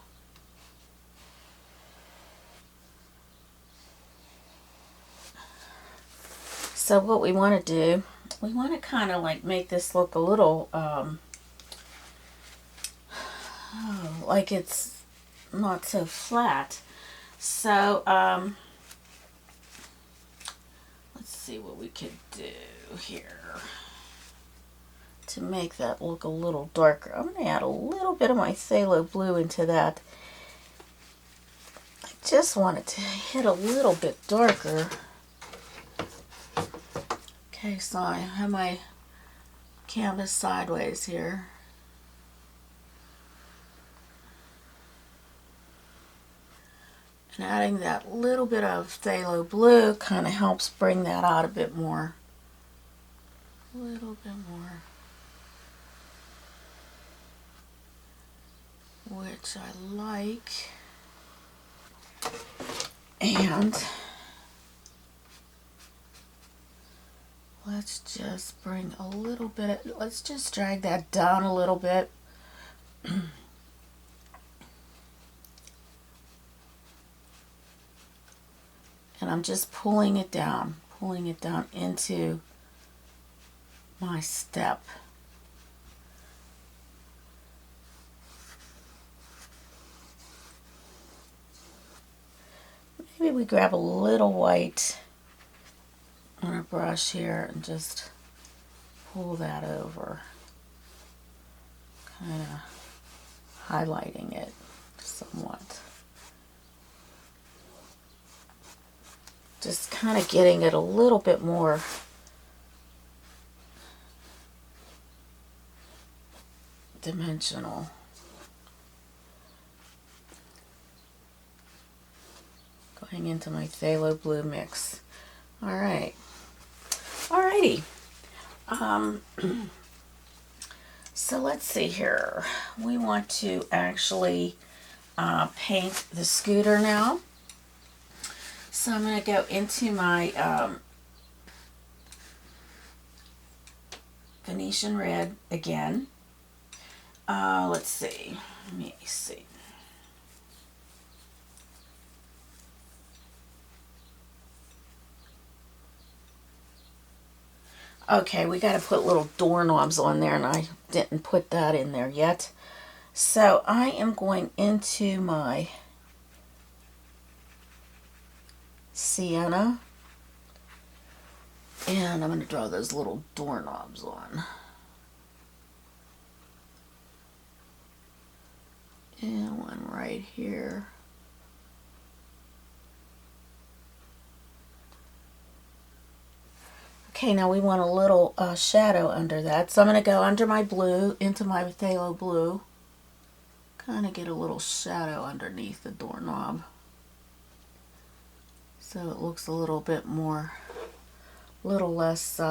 so what we want to do, we want to kind of like make this look a little like it's not so flat. So let's see what we could do here to make that look a little darker. I'm going to add a little bit of my Phthalo Blue into that. I just want it to hit a little bit darker. Okay, so I have my canvas sideways here. And adding that little bit of Phthalo Blue kind of helps bring that out a bit more. A little bit more, which I like. And let's just bring a little bit, let's just drag that down a little bit. And I'm just pulling it down into my step. Maybe we grab a little white on a brush here and just pull that over, kind of highlighting it somewhat. Just kind of getting it a little bit more dimensional. Going into my Phthalo Blue mix. All right. Alrighty. So let's see here. We want to actually paint the scooter now. So I'm going to go into my Venetian Red again. Let's see. Let me see. Okay, we got to put little doorknobs on there, and I didn't put that in there yet. So I am going into my Sienna, and I'm going to draw those little doorknobs on. And one right here. Okay, now we want a little shadow under that. So I'm going to go under my blue, into my Phthalo Blue. Kind of get a little shadow underneath the doorknob. So it looks a little bit more, a little less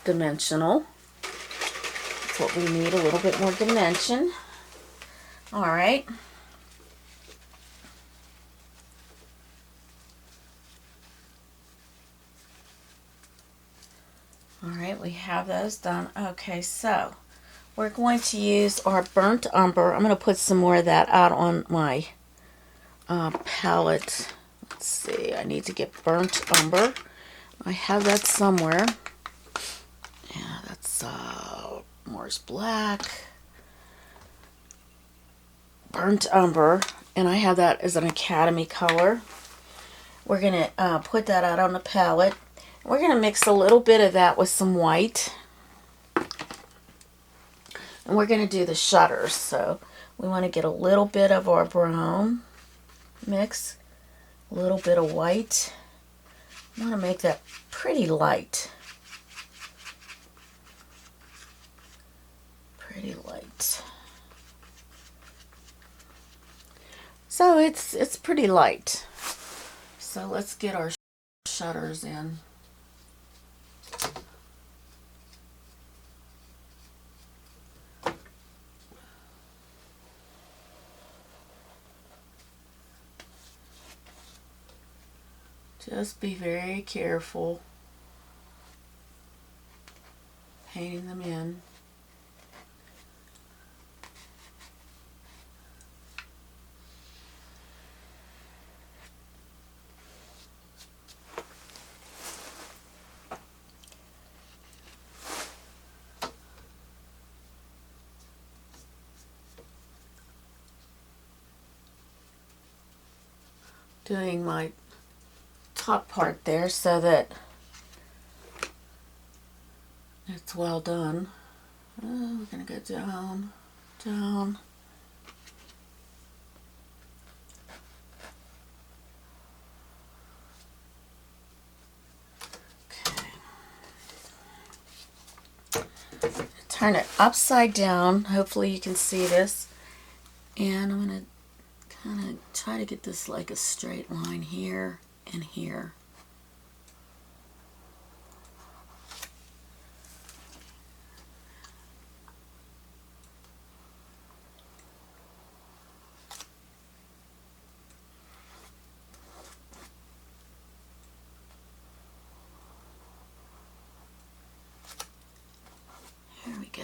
dimensional. That's what we need, a little bit more dimension. All right. All right, we have those done. Okay, so we're going to use our burnt umber. I'm going to put some more of that out on my palette. Let's see, I need to get burnt umber. I have that somewhere. Yeah, that's Morse Black. Burnt umber, and I have that as an Academy color. We're going to put that out on the palette. We're going to mix a little bit of that with some white. And we're going to do the shutters. So we want to get a little bit of our brown mix, a little bit of white. I want to make that pretty light. Pretty light. So it's pretty light. So let's get our shutters in. Just be very careful painting them in. Doing my top part there so that it's well done. Oh, we're going to go down, down. Okay. Turn it upside down. Hopefully you can see this. And I'm going to kind of try to get this like a straight line here and here. There we go.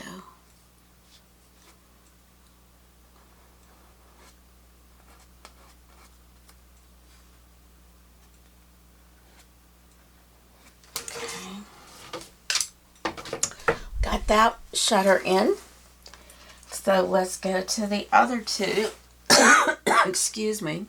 Got that shutter in. So let's go to the other two. Excuse me.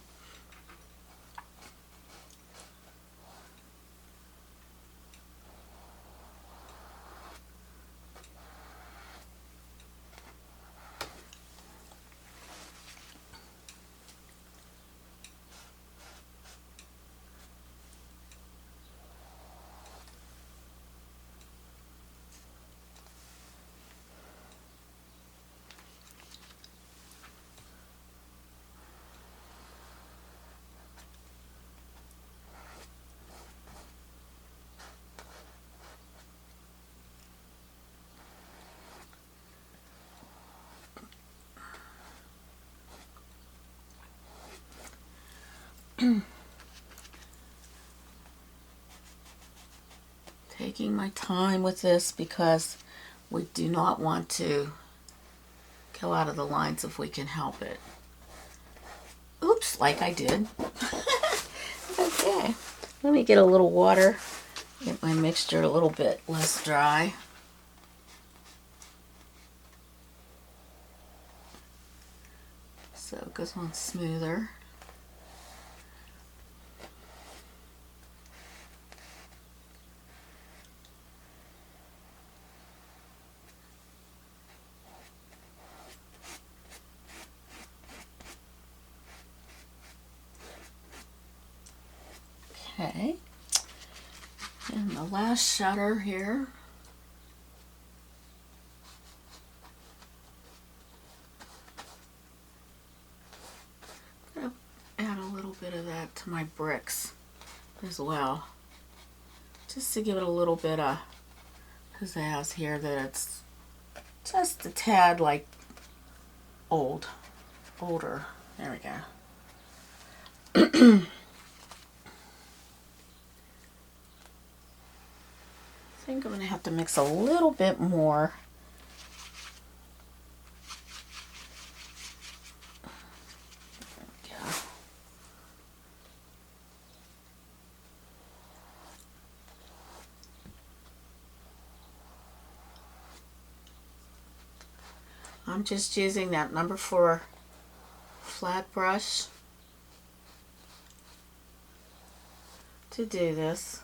Taking my time with this because we do not want to go out of the lines if we can help it. Oops, like I did. Okay, let me get a little water, get my mixture a little bit less dry. So it goes on smoother. Okay, and the last shutter here. I'm going to add a little bit of that to my bricks as well, just to give it a little bit of pizzazz here, that it's just a tad like older. There we go. I think I'm going to have to mix a little bit more. There we go. I'm just using that number 4 flat brush to do this.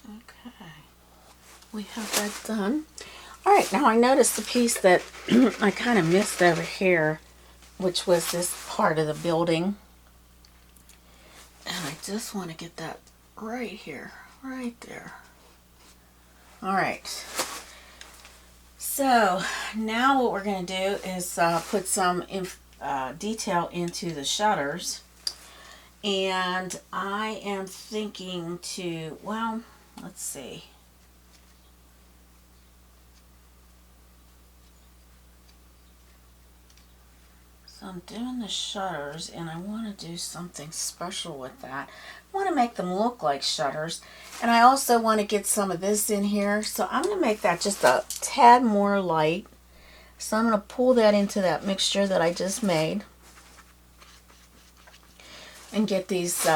Okay, we have that done. All right, now I noticed the piece that I kind of missed over here, which was this part of the building. And I just want to get that right here, right there. All right. So now what we're going to do is put some detail into the shutters. And I am thinking to, well, let's see. So I'm doing the shutters, and I want to do something special with that. I want to make them look like shutters, and I also want to get some of this in here. So I'm going to make that just a tad more light. So I'm going to pull that into that mixture that I just made and get these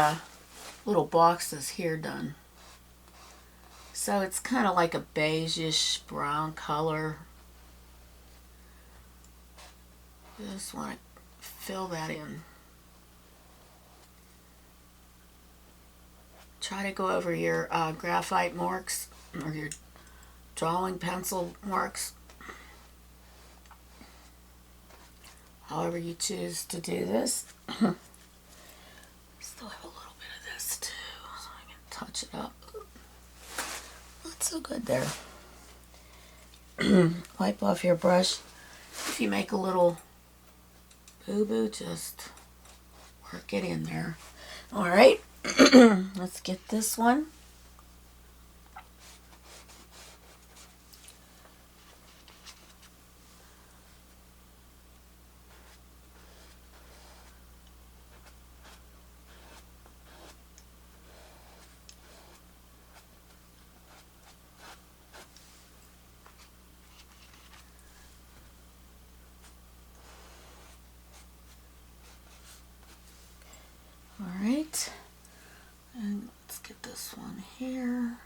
little boxes here done. So it's kind of like a beige-ish brown color. Just want to fill that in. Try to go over your graphite marks or your drawing pencil marks, however you choose to do this. Still have a little bit of this too, so I can touch it up. Not so good there. Wipe off your brush. If you make a little boo-boo, just work it in there. All right, let's get this one. All right, and let's get this one here.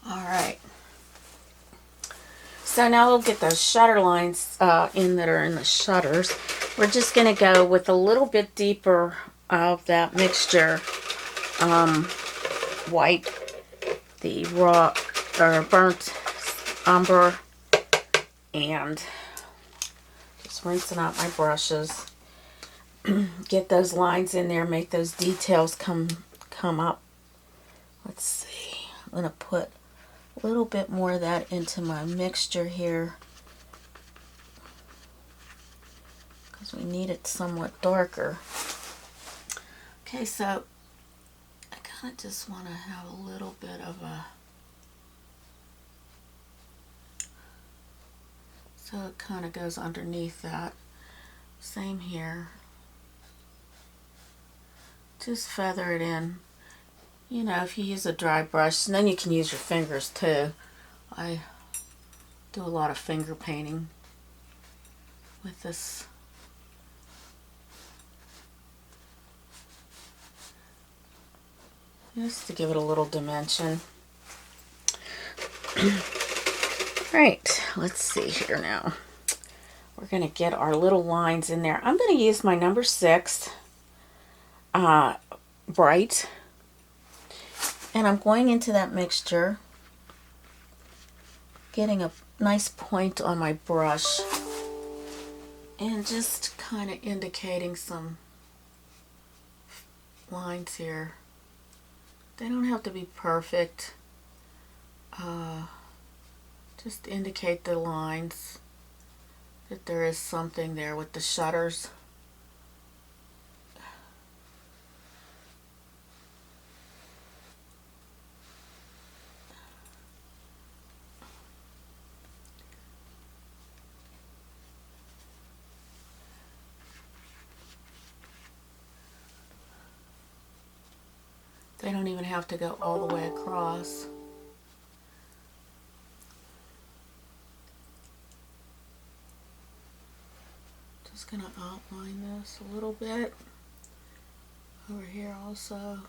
All right. So now we'll get those shutter lines in that are in the shutters. We're just going to go with a little bit deeper of that mixture, white, the raw or burnt umber, and just rinsing out my brushes. Get those lines in there, make those details come up. Let's see. I'm going to put a little bit more of that into my mixture here because we need it somewhat darker. Okay, so I kind of just want to have a little bit of a, so it kind of goes underneath that. Same here. Just feather it in. You know, if you use a dry brush, and then you can use your fingers too. I do a lot of finger painting with this. Just to give it a little dimension. Right, let's see here now. We're going to get our little lines in there. I'm going to use my number 6 bright. And I'm going into that mixture, getting a nice point on my brush, and just kind of indicating some lines here. They don't have to be perfect. Just indicate the lines, that there is something there with the shutters. They don't even have to go all the way across. Just going to outline this a little bit over here also.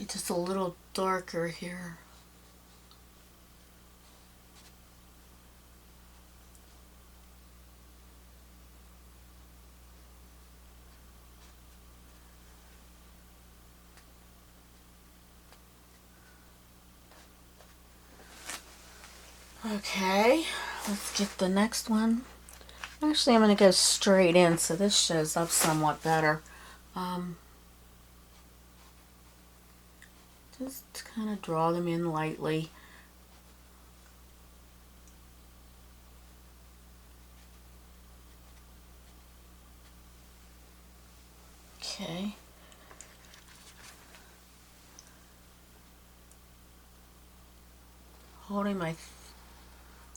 Just a little darker here. Okay, let's get the next one. Actually, I'm going to go straight in so this shows up somewhat better. Just kind of draw them in lightly. Okay. Holding my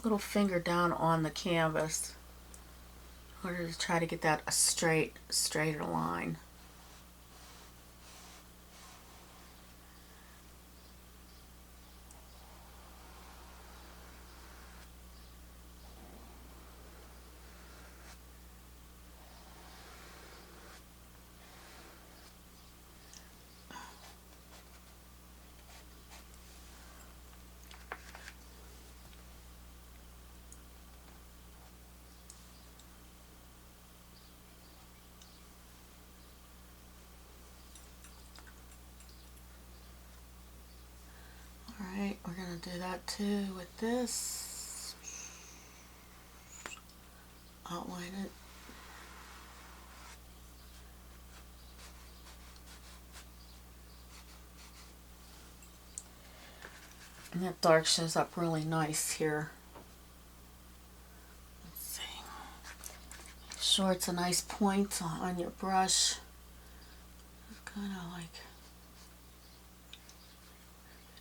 little finger down on the canvas in order to try to get that a straighter line. Alright, we're going to do that too with this. Outline it. And that dark shows up really nice here. Let's see. Make sure it's a nice point on your brush. Just kind of like,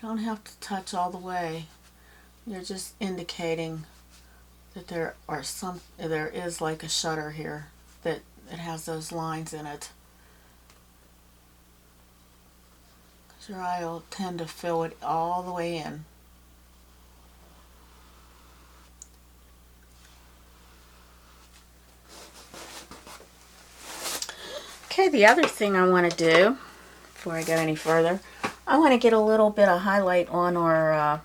you don't have to touch all the way. You're just indicating that there is like a shutter here, that it has those lines in it. Because your eye will tend to fill it all the way in. Okay, the other thing I want to do, before I get any further, I want to get a little bit of highlight on our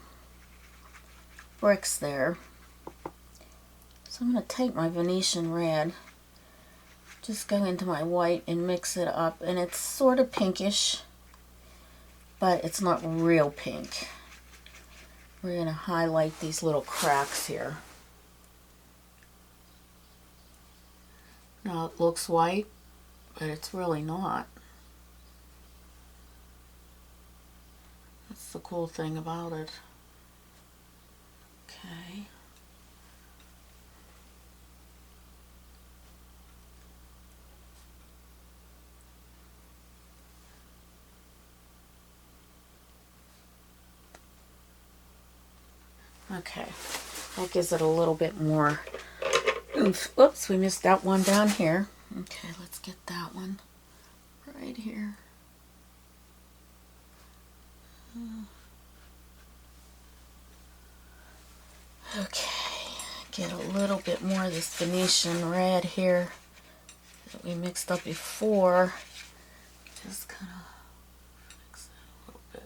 bricks there. So I'm going to take my Venetian Red, just go into my white and mix it up, and it's sort of pinkish, but it's not real pink. We're going to highlight these little cracks here. Now it looks white, but it's really not. That's the cool thing about it. Okay. Okay, that gives it a little bit more oomph. Oops, we missed that one down here. Okay, let's get that one right here. Okay, get a little bit more of this Venetian Red here that we mixed up before. Just kind of mix it a little bit.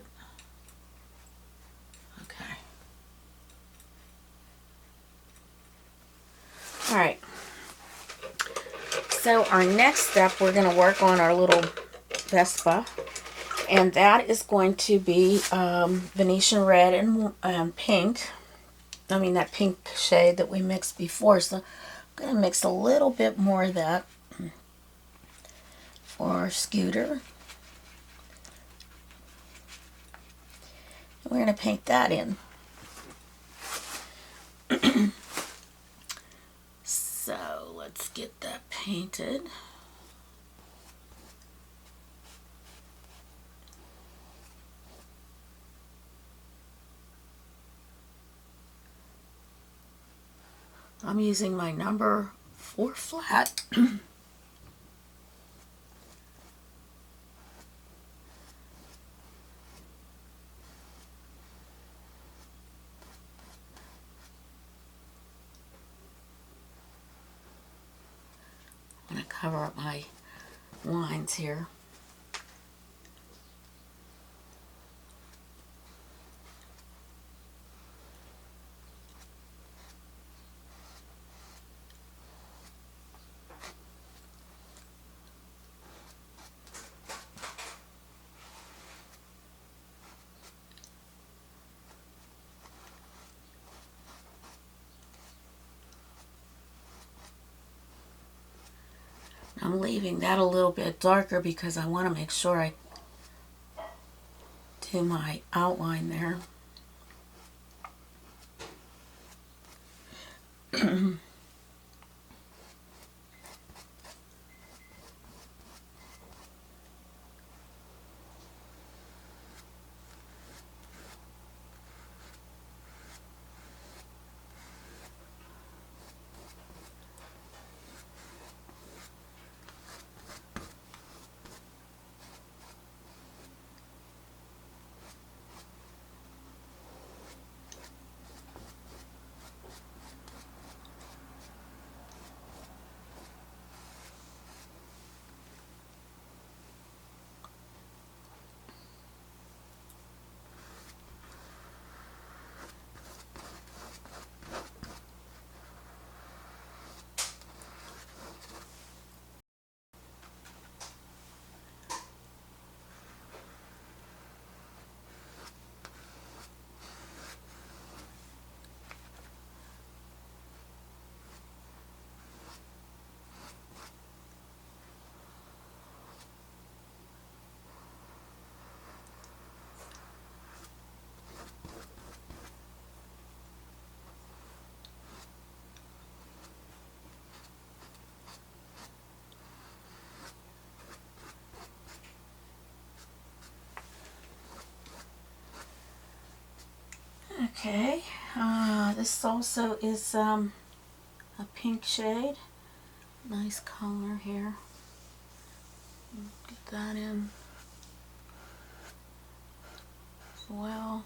Okay. Alright, so our next step, we're going to work on our little Vespa, and that is going to be Venetian Red and pink. I mean that pink shade that we mixed before, so I'm going to mix a little bit more of that for our scooter. And we're going to paint that in. So let's get that painted. I'm using my number 4 flat. I'm going to cover up my lines here. I'm leaving that a little bit darker because I want to make sure I do my outline there. Okay, this also is a pink shade. Nice color here. Get that in as well.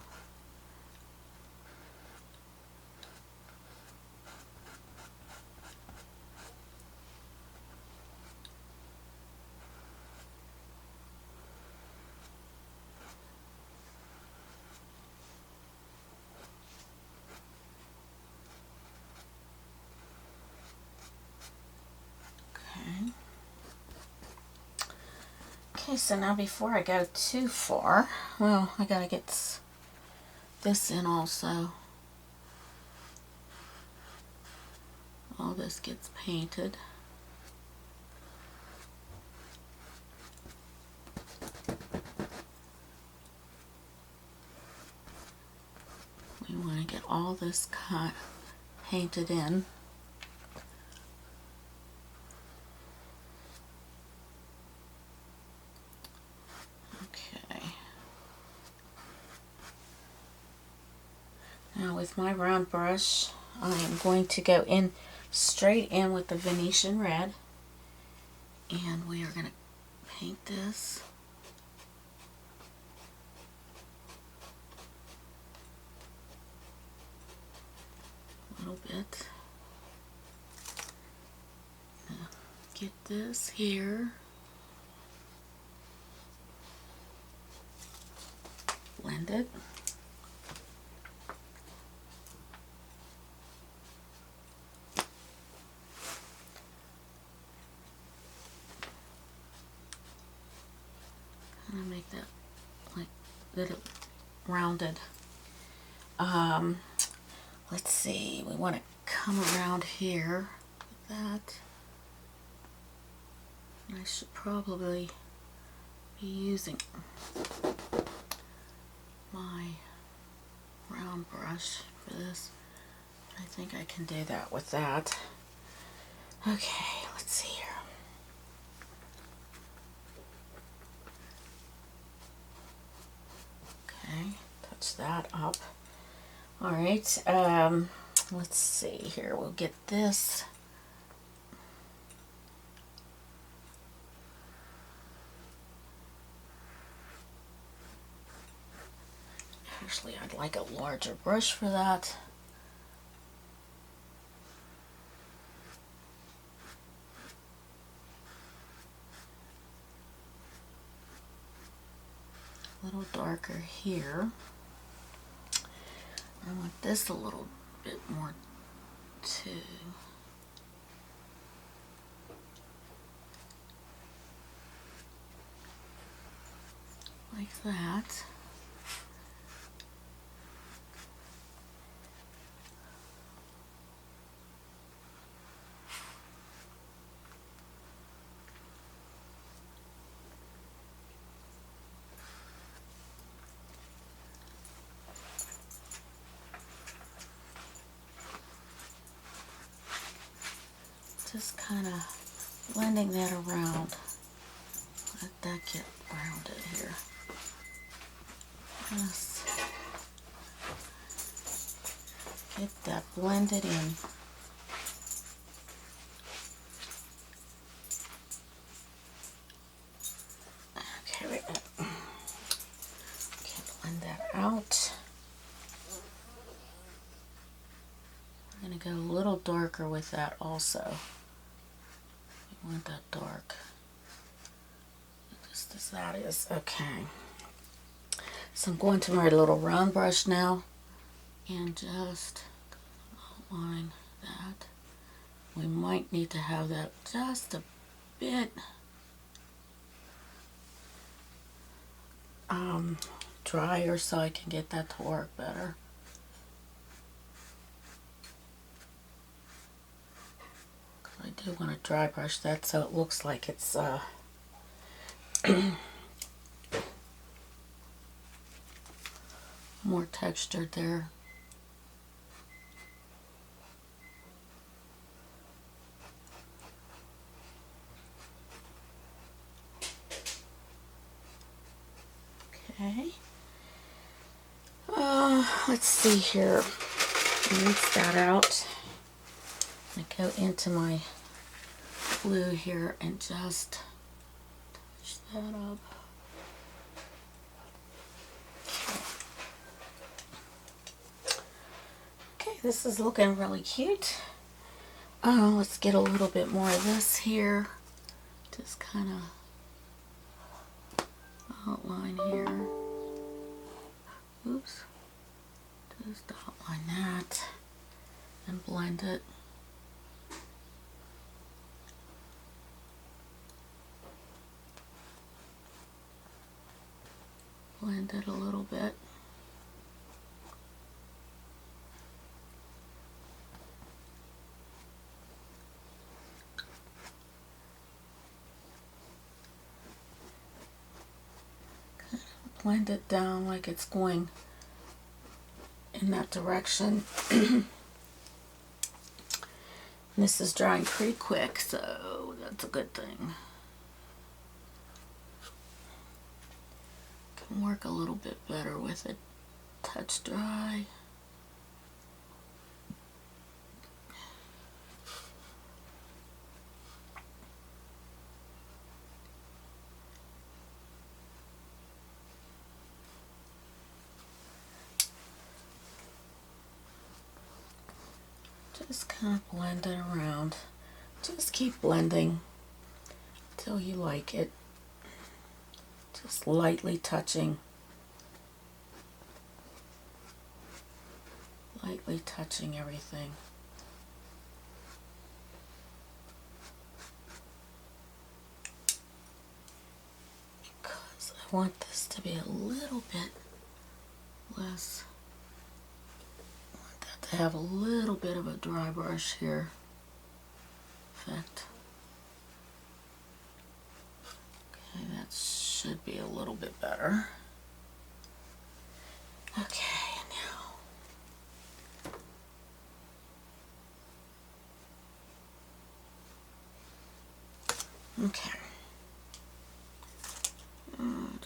Okay, so now before I go too far, well, I gotta get this in also. All this gets painted. We want to get all this painted in. Now with my round brush, I am going to go in straight in with the Venetian Red, and we are going to paint this. A little bit. Now get this here. Blend it. Make that like little rounded. Let's see, we want to come around here with that. I should probably be using my round brush for this. I think I can do that with that. Okay, let's see here. Okay, touch that up. All right, let's see here. We'll get this. Actually, I'd like a larger brush for that. A little darker here. I want this a little bit more too. Like that. just kind of blending that around. Let that get rounded here. Just get that blended in. Okay, wait a minute. Okay, blend that out. I'm going to go a little darker with that also. You want that dark. Just as that is. Okay. So I'm going to my little round brush now and just outline that. We might need to have that just a bit drier so I can get that to work better. I do want to dry brush that so it looks like it's more textured there. Okay. Let's see here. Rinse that out. I go into my blue here and just touch that up. Okay, this is looking really cute. Let's get a little bit more of this here. Just kind of outline here. Oops. Just outline that and blend it. Blend it a little bit. Kind of blend it down like it's going in that direction. This is drying pretty quick, so that's a good thing. Can work a little bit better with it touch dry. Just kind of blend it around. Just keep blending until you like it. Just lightly touching. Lightly touching everything. Because I want this to be a little bit less. To have a little bit of a dry brush here effect. Okay, that should be a little bit better. Okay, now. Okay.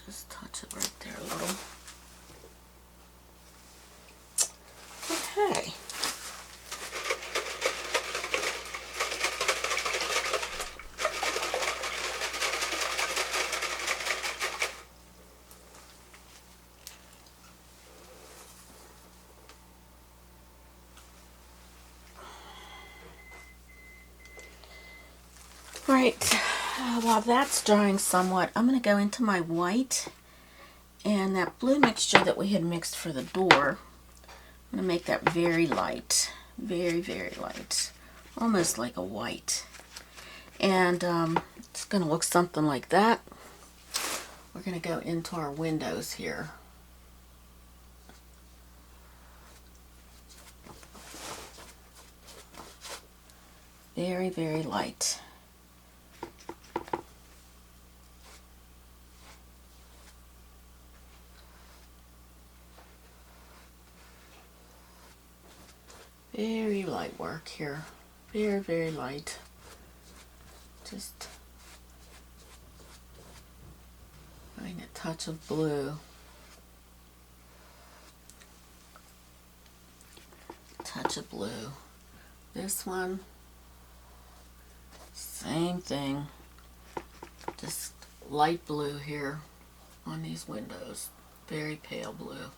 Just touch it right there a little. Okay. Right, while that's drying somewhat, I'm going to go into my white and that blue mixture that we had mixed for the door. I'm going to make that very light, very, very light, almost like a white. And it's going to look something like that. We're going to go into our windows here. Very, very light. Very light work here. Very, very light. Just find a touch of blue. Touch of blue. This one, same thing. Just light blue here on these windows. Very pale blue.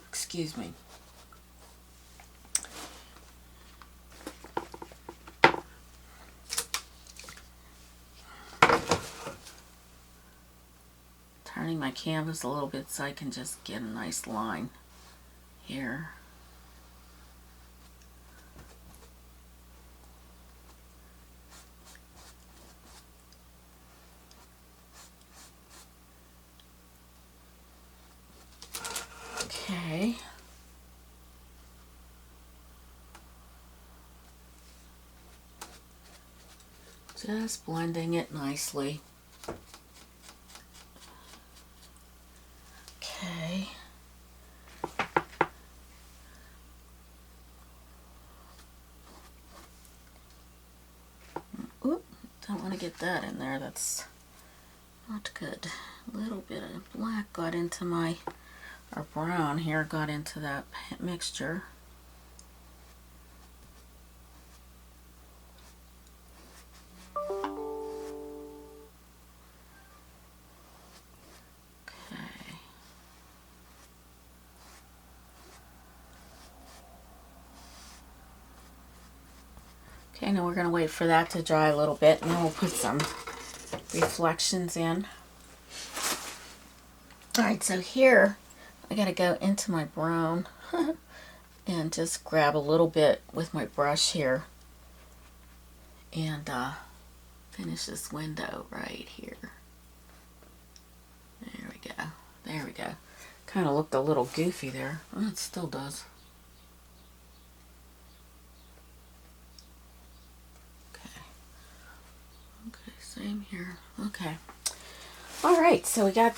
Excuse me. Turning my canvas a little bit so I can just get a nice line here. Okay. Just blending it nicely. Okay. Oop, don't want to get that in there. That's not good. A little bit of black got into my, or brown here got into that mixture. Okay, now we're going to wait for that to dry a little bit, and then we'll put some reflections in. Alright, so here I got to go into my brown and just grab a little bit with my brush here and finish this window right here. There we go. There we go. Kind of looked a little goofy there. Oh, it still does. Same here. Okay. All right, so we got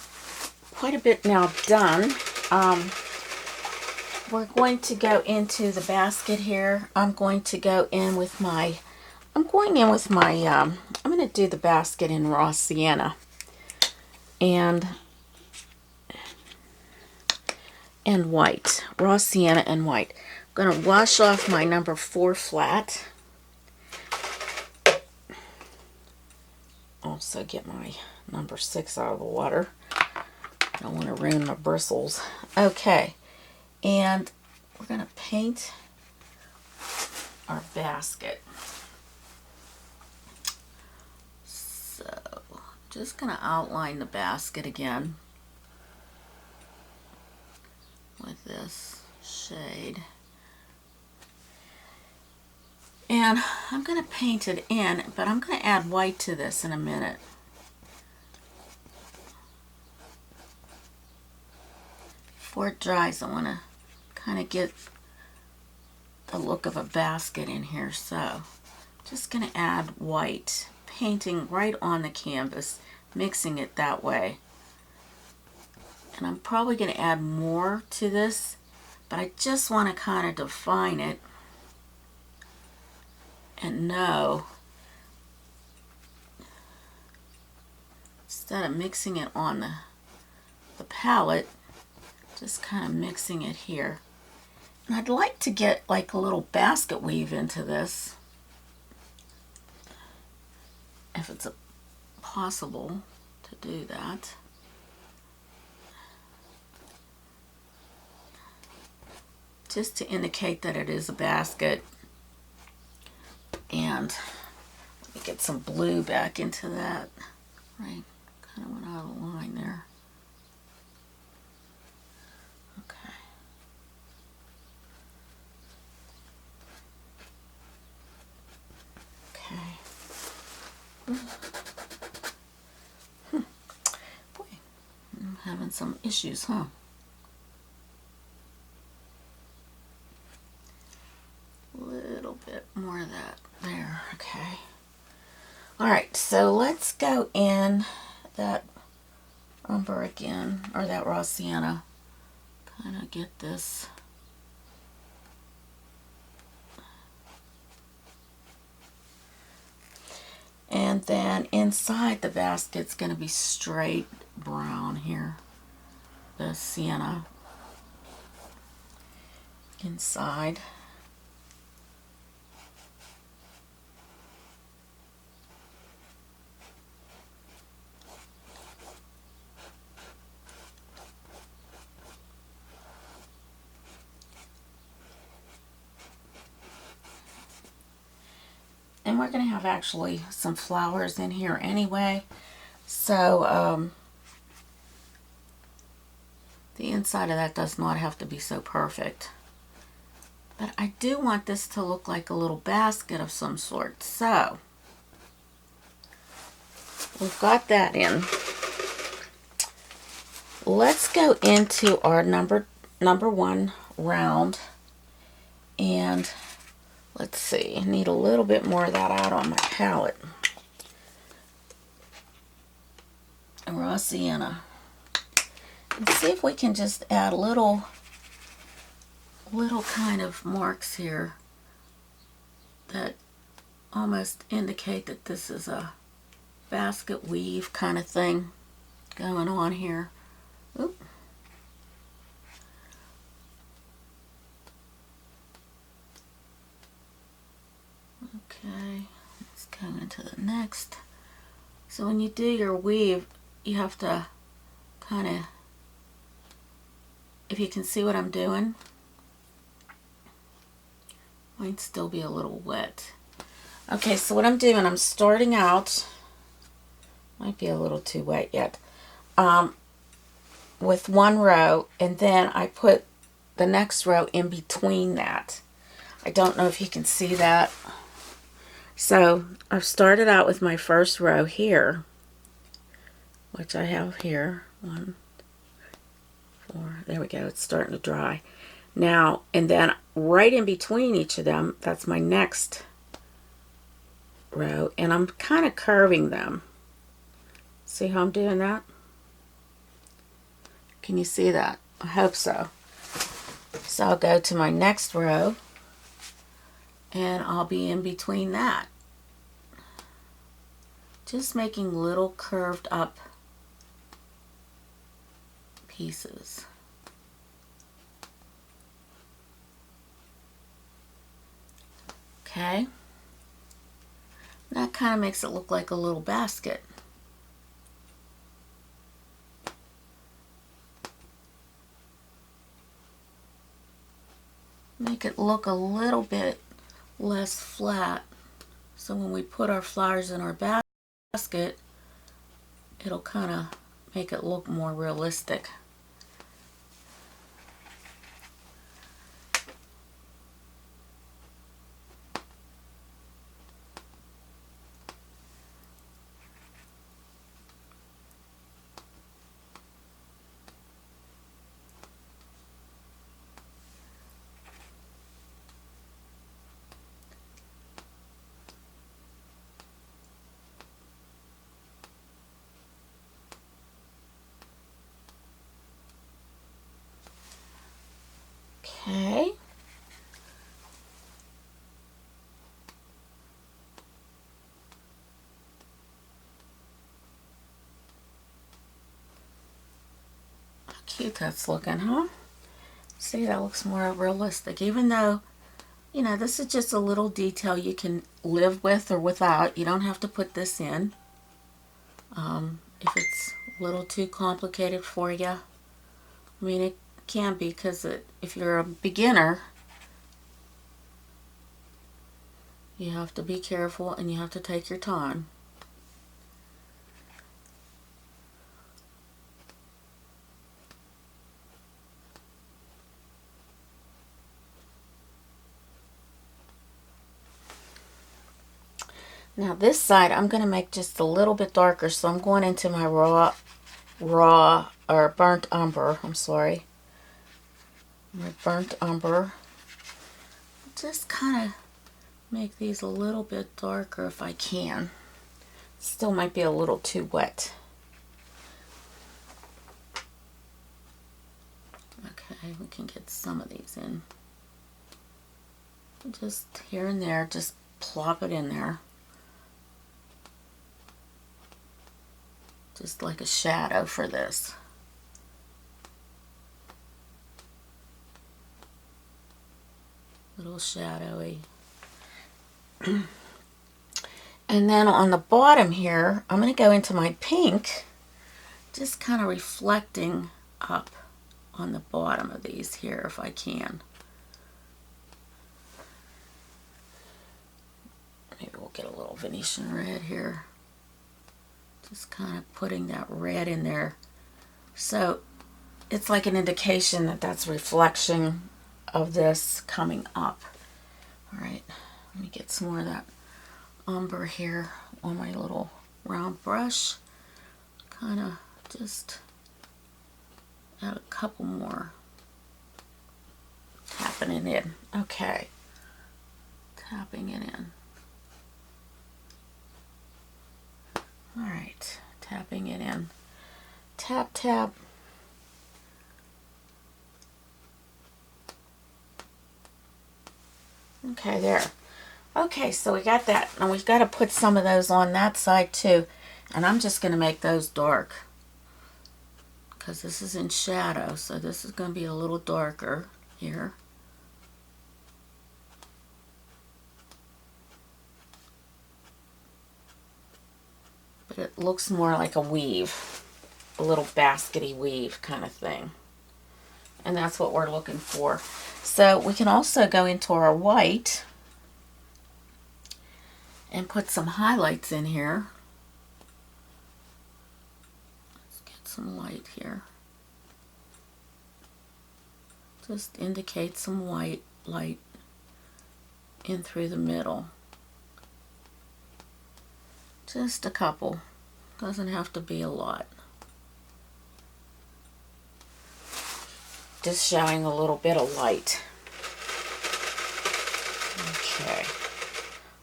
quite a bit now done. We're going to go into the basket here. I'm going to do the basket in raw sienna and white, raw sienna and white. I'm going to wash off my number 4 flat. Also get my number 6 out of the water. I don't want to ruin my bristles. Okay, and we're going to paint our basket. So, just going to outline the basket again with this shade. And I'm going to paint it in, but I'm going to add white to this in a minute. Before it dries, I want to kind of get the look of a basket in here. So, just going to add white, painting right on the canvas, mixing it that way. And I'm probably going to add more to this, but I just want to kind of define it and know, instead of mixing it on the palette, just kind of mixing it here. And I'd like to get like a little basket weave into this, if it's possible to do that. Just to indicate that it is a basket. And let me get some blue back into that. Right, kind of went out of the line there. Okay. Okay. Boy, I'm having some issues, huh? Little bit more of that there. Okay. All right, so let's go in that umber again, or that raw sienna. Kind of get this. And then inside the basket's going to be straight brown here. The Sienna inside. And we're going to have actually some flowers in here anyway. So the inside of that does not have to be so perfect. But I do want this to look like a little basket of some sort. So we've got that in. Let's go into our number one round. And let's see, I need a little bit more of that out on my palette. Raw Sienna. And see if we can just add little kind of marks here that almost indicate that this is a basket weave kind of thing going on here. Oop. Okay, let's go into the next. So when you do your weave, you have to kind of, if you can see what I'm doing, might still be a little wet. Okay, so what I'm doing, I'm starting out, might be a little too wet yet, with one row, and then I put the next row in between that. I don't know if you can see that. So I've started out with my first row here, which I have here, 1, 4, there we go, it's starting to dry. Now, and then right in between each of them, that's my next row, and I'm kind of curving them. See how I'm doing that? Can you see that? I hope so. So I'll go to my next row, and I'll be in between that. Just making little curved up pieces. Okay, that kind of makes it look like a little basket. Make it look a little bit less flat, so when we put our flowers in our basket, it'll kind of make it look more realistic. Okay. How cute that's looking, huh? See, that looks more realistic, even though, you know, this is just a little detail you can live with or without. You don't have to put this in. If it's a little too complicated for you. I mean, it can be, because if you're a beginner, you have to be careful and you have to take your time. Now this side I'm going to make just a little bit darker, so I'm going into my burnt umber, I'm sorry. My burnt umber. Just kind of make these a little bit darker if I can. Still might be a little too wet. Okay, we can get some of these in. Just here and there, just plop it in there. just like a shadow for this. Little shadowy. And then on the bottom here, I'm going to go into my pink, just kind of reflecting up on the bottom of these here if I can. Maybe we'll get a little Venetian red here. Just kind of putting that red in there. So it's like an indication that that's reflection of this coming up. All right, let me get some more of that umber here on my little round brush. Kind of just add a couple more. Tapping it in. Okay. Tapping it in. All right. Tapping it in. Tap, tap. Okay, there. Okay, so we got that. Now we've got to put some of those on that side too. And I'm just going to make those dark, because this is in shadow, so this is going to be a little darker here. But it looks more like a weave, a little baskety weave kind of thing. And that's what we're looking for. So we can also go into our white and put some highlights in here. Let's get some light here. Just indicate some white light in through the middle. Just a couple. Doesn't have to be a lot. Just showing a little bit of light. Okay.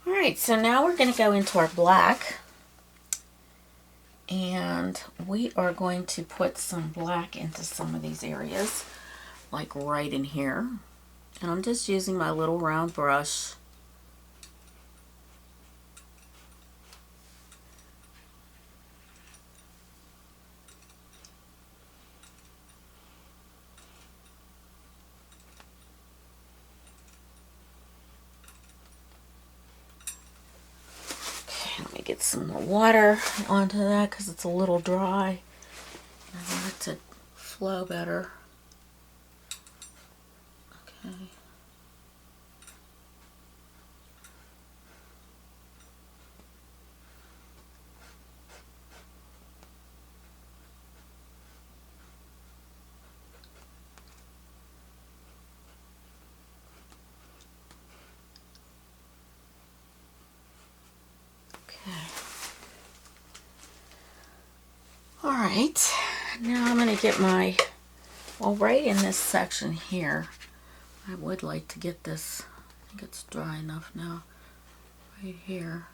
Alright, so now we're going to go into our black. And we are going to put some black into some of these areas. Like right in here. And I'm just using my little round brush. Get some more water onto that because it's a little dry. I want it to flow better. Okay. Alright, now I'm going to get my, well, right in this section here, I would like to get this, I think it's dry enough now, right here.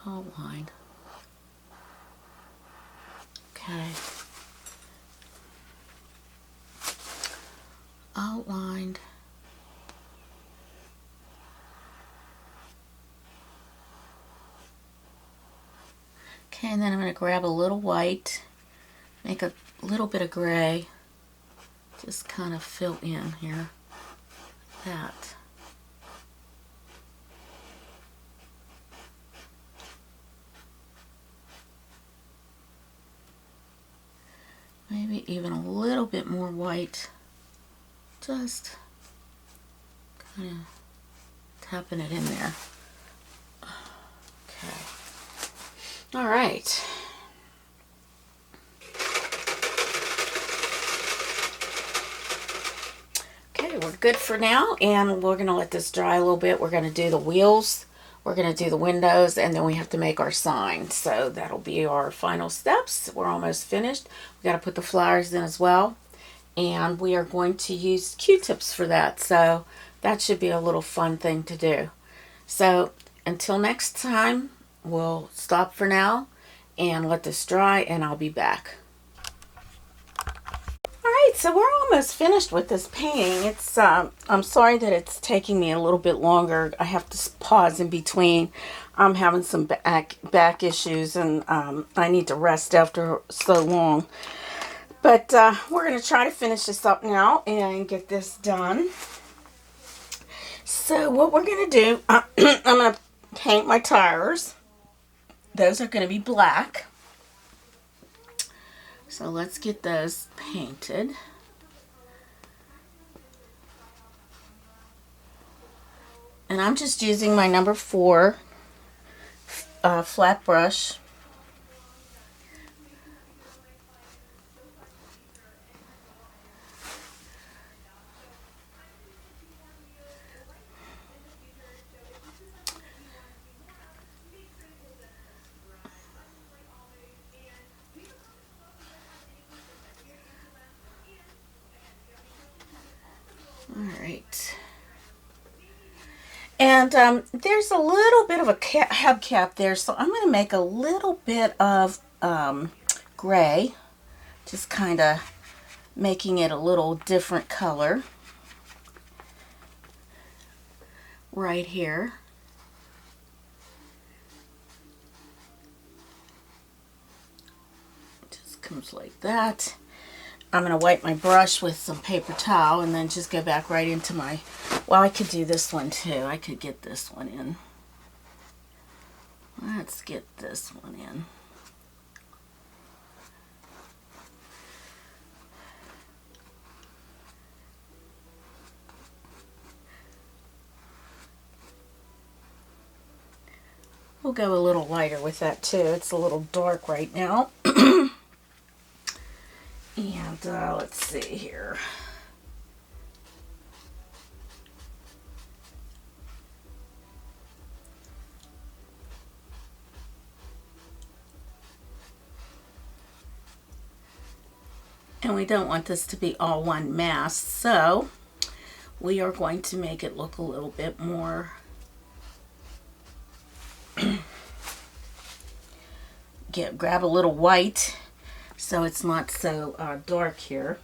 Outline. Okay. Outlined. Okay, and then I'm going to grab a little white, make a little bit of gray, just kind of fill in here, like that. Maybe even a little bit more white, just kind of tapping it in there. Okay. All right. Okay, we're good for now, and we're going to let this dry a little bit. We're going to do the wheels. We're going to do the windows, and then we have to make our sign. So that'll be our final steps. We're almost finished. We got to put the flowers in as well. And we are going to use Q-tips for that. So that should be a little fun thing to do. So until next time, we'll stop for now and let this dry, and I'll be back. Alright, so we're almost finished with this painting. It's I'm sorry that it's taking me a little bit longer. I have to pause in between. I'm having some back issues, and I need to rest after so long. But we're going to try to finish this up now and get this done. So what we're going to do, I'm going to paint my tires. Those are going to be black. So let's get those painted. And I'm just using my number 4 flat brush. Alright. And there's a little bit of a hubcap there, so I'm going to make a little bit of gray, just kind of making it a little different color right here. Just comes like that. I'm going to wipe my brush with some paper towel and then just go back right into my, well, I could do this one too. I could get this one in. Let's get this one in. We'll go a little lighter with that too. It's a little dark right now. And let's see here. And we don't want this to be all one mass, so we are going to make it look a little bit more grab a little white so it's not so dark here,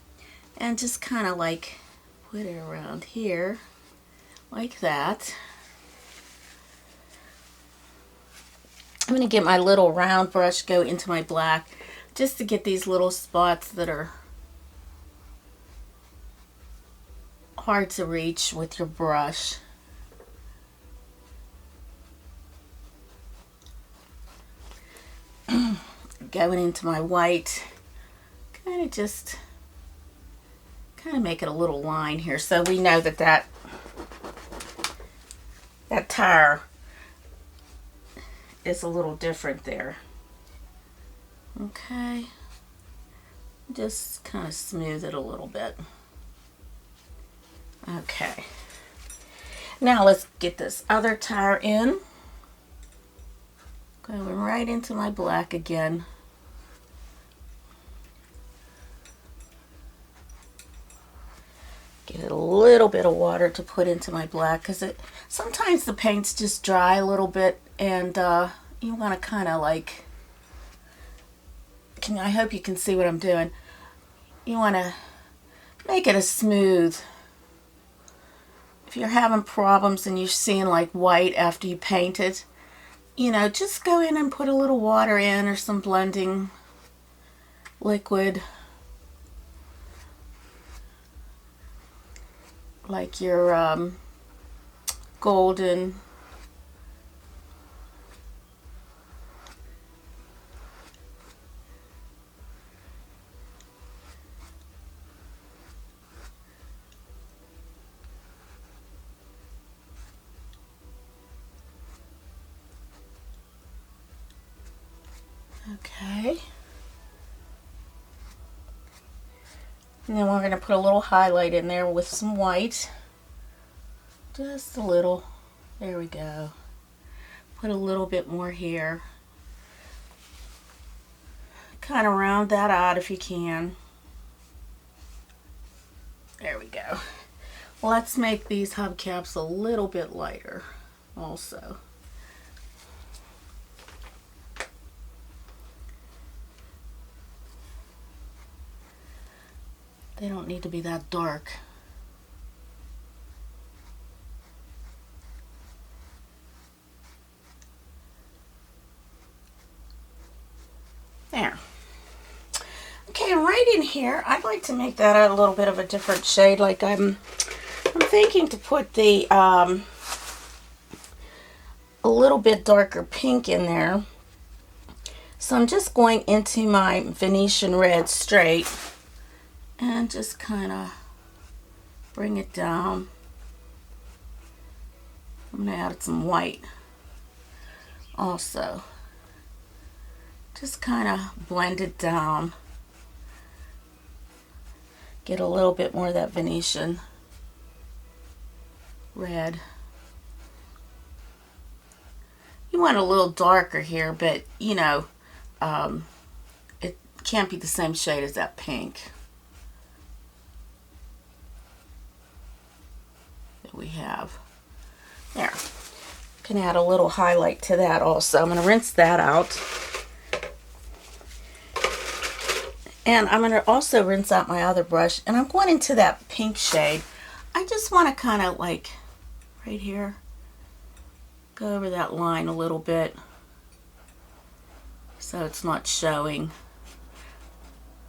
and just kind of like put it around here like that. I'm going to get my little round brush, go into my black, just to get these little spots that are hard to reach with your brush. Going into my white, kind of make it a little line here, so we know that that tire is a little different there. Okay, just kind of smooth it a little bit. Okay, now let's get this other tire in. Going right into my black again. Get a little bit of water to put into my black, because sometimes the paints just dry a little bit, and you want to kind of like, I hope you can see what I'm doing. You want to make it a smooth. If you're having problems and you're seeing like white after you paint it, you know, just go in and put a little water in or some blending liquid, like your golden. Okay. And then we're going to put a little highlight in there with some white. Just a little. There we go. Put a little bit more here. Kind of round that out if you can. There we go. Let's make these hubcaps a little bit lighter also. They don't need to be that dark. There. Okay, and right in here, I'd like to make that a little bit of a different shade. Like I'm thinking to put the a little bit darker pink in there. So I'm just going into my Venetian Red straight and just kind of bring it down. I'm going to add some white also. Just kind of blend it down. Get a little bit more of that Venetian Red. You want a little darker here, but you know, it can't be the same shade as that pink that we have. There. Can add a little highlight to that also. I'm going to rinse that out. And I'm going to also rinse out my other brush. And I'm going into that pink shade. I just want to kind of like right here, go over that line a little bit so it's not showing.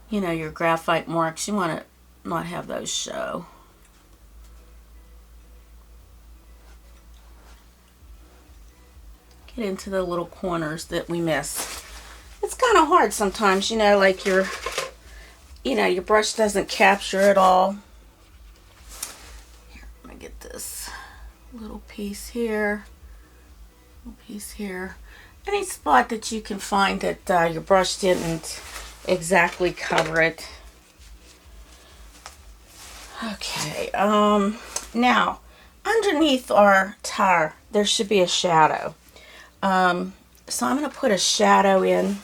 You know, your graphite marks, you want to not have those show. Get into the little corners that we miss. It's kind of hard sometimes, you know, like your brush doesn't capture it all. Here, let me get this little piece here, little piece here. Any spot that you can find that your brush didn't exactly cover it. Okay, now underneath our tire there should be a shadow. So I'm going to put a shadow in,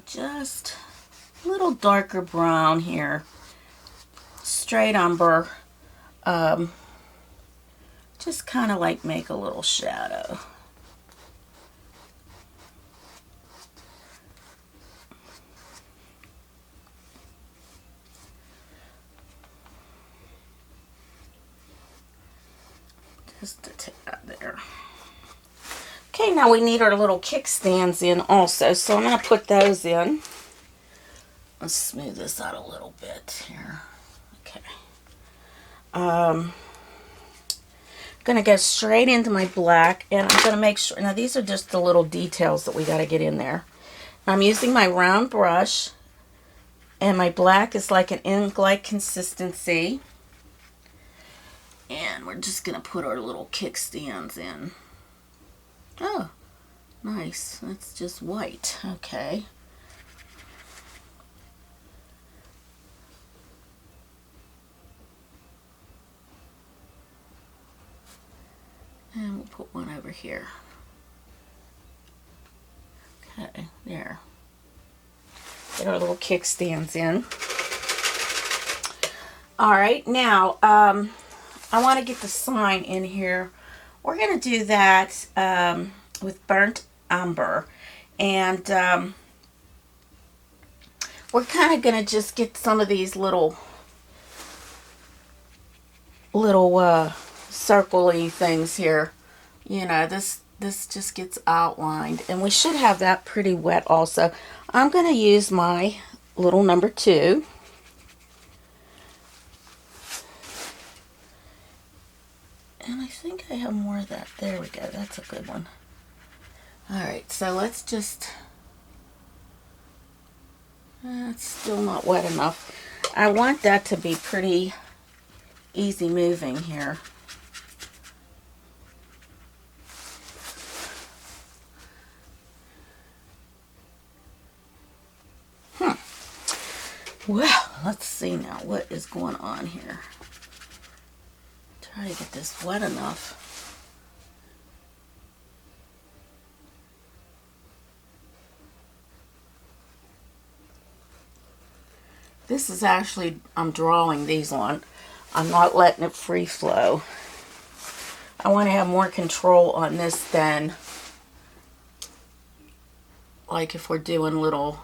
just a little darker brown here, straight umber, just kind of like make a little shadow. Just to take that there. Okay, now we need our little kickstands in also, so I'm going to put those in. Let's smooth this out a little bit here. Okay. Going to go straight into my black, and I'm going to make sure, now these are just the little details that we got to get in there. I'm using my round brush, and my black is like an ink-like consistency. And we're just going to put our little kickstands in. Oh, nice. That's just white. Okay. And we'll put one over here. Okay, there. Get our little kickstands in. Alright, now, I want to get the sign in here. We're going to do that with burnt umber. And we're kind of going to just get some of these little circle-y things here. You know, this just gets outlined. And we should have that pretty wet also. I'm going to use my little number 2. And I think I have more of that. There we go. That's a good one. Alright, so let's just... That's still not wet enough. I want that to be pretty easy moving here. Well, let's see now what is going on here. Try to get this wet enough. This is actually, I'm drawing these on. I'm not letting it free flow. I want to have more control on this than like if we're doing little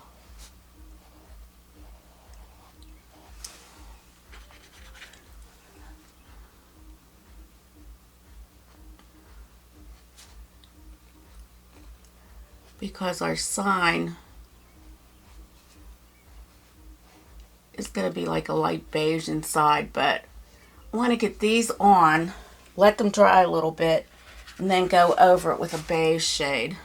because our sign is going to be like a light beige inside, but I want to get these on, let them dry a little bit, and then go over it with a beige shade.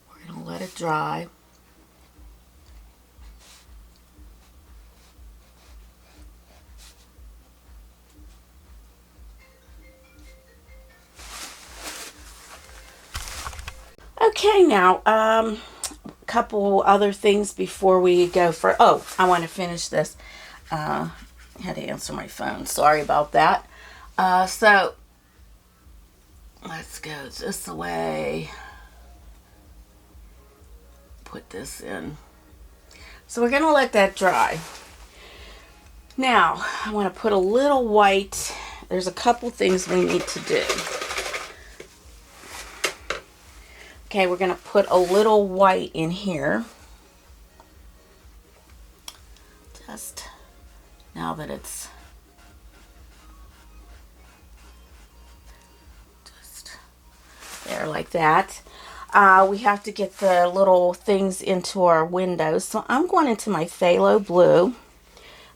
We're going to let it dry. Okay, now, a couple other things before we go for, oh, I want to finish this. I had to answer my phone. Sorry about that. So, let's go this way. Put this in. So we're going to let that dry. Now, I want to put a little white. There's a couple things we need to do. Okay, we're going to put a little white in here. Just now that it's just there like that. We have to get the little things into our windows. So I'm going into my Phthalo Blue. I'm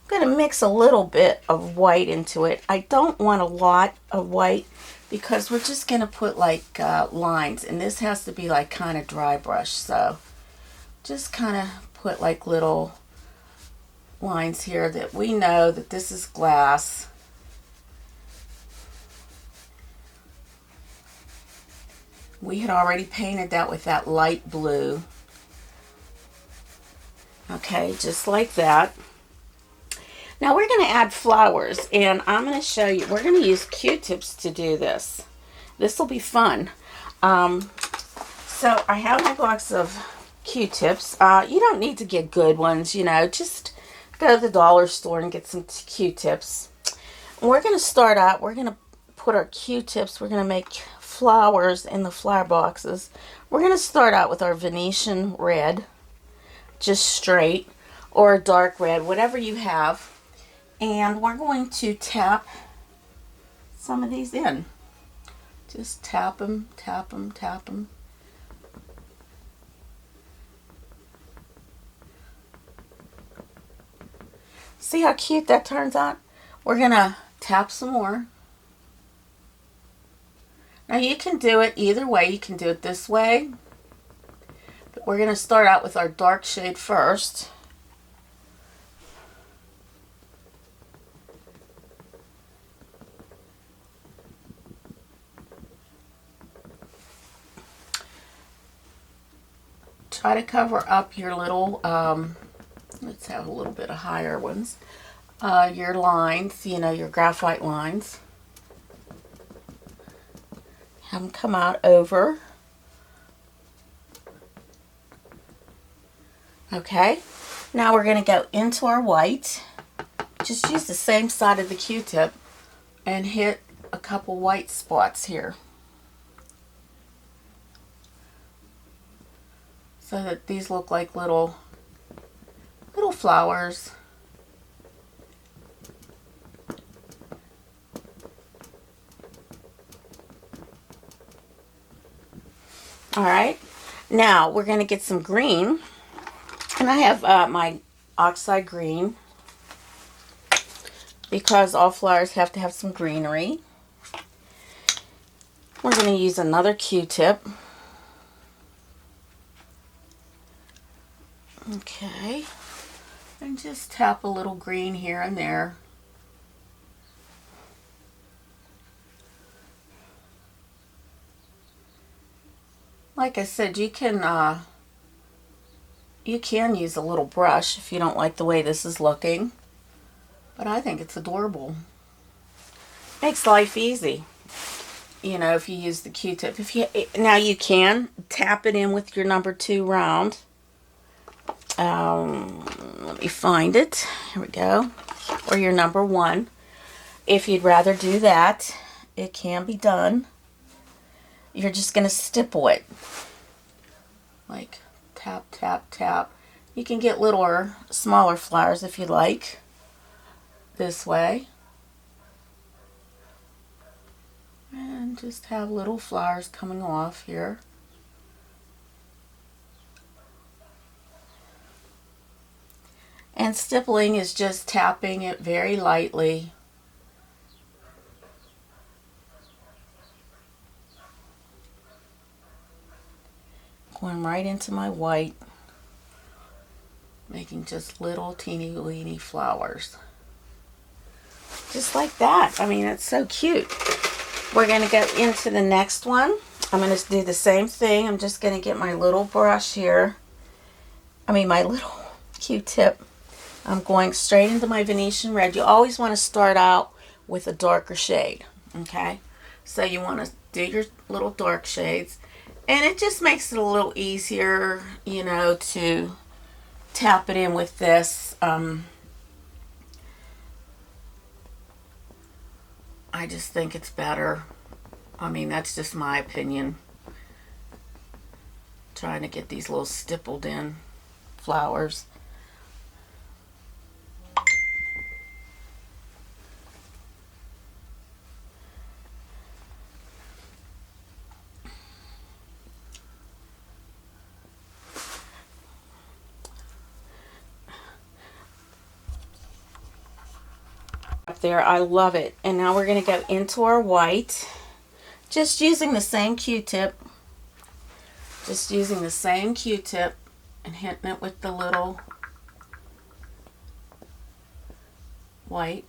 going to mix a little bit of white into it. I don't want a lot of white, because we're just going to put like lines, and this has to be like kind of dry brush, so just kind of put like little lines here that we know that this is glass. We had already painted that with that light blue. Okay, just like that. Now we're going to add flowers, and I'm going to show you. We're going to use Q-tips to do this. This will be fun. So I have my box of Q-tips. You don't need to get good ones, you know. Just go to the dollar store and get some Q-tips. We're going to start out. We're going to put our Q-tips. We're going to make flowers in the flower boxes. We're going to start out with our Venetian Red, just straight, or a dark red, whatever you have. And we're going to tap some of these in. Just tap them, tap them, tap them. See how cute that turns out? We're going to tap some more. Now you can do it either way. You can do it this way. But we're going to start out with our dark shade first. Try to cover up your little, let's have a little bit of higher ones, your lines, you know, your graphite lines. Have them come out over. Okay, now we're going to go into our white. Just use the same side of the Q-tip and hit a couple white spots here, so that these look like little flowers. All right, now we're going to get some green, and I have my oxide green, because all flowers have to have some greenery. We're going to use another Q-tip. Okay, and just tap a little green here and there. Like I said, you can use a little brush if you don't like the way this is looking, but I think it's adorable. Makes life easy, you know, if you use the Q-tip. Now you can tap it in with your number 2 round. Let me find it. Here we go. Or your number 1. If you'd rather do that, it can be done. you're just going to stipple it. Like tap, tap, tap. You can get littler, smaller flowers if you like. This way. And just have little flowers coming off here. And stippling is just tapping it very lightly. Going right into my white, making just little teeny weeny flowers. Just like that. I mean, it's so cute. We're going to go into the next one. I'm going to do the same thing. I'm just going to get my little brush here. My little Q-tip. I'm going straight into my Venetian Red. You always want to start out with a darker shade, okay? So you want to do your little dark shades, and it just makes it a little easier, you know, to tap it in with this. I just think it's better. That's just my opinion. Trying to get these little stippled in flowers. Up there, I love it. And now we're going to go into our white, just using the same Q-tip, and hitting it with the little white.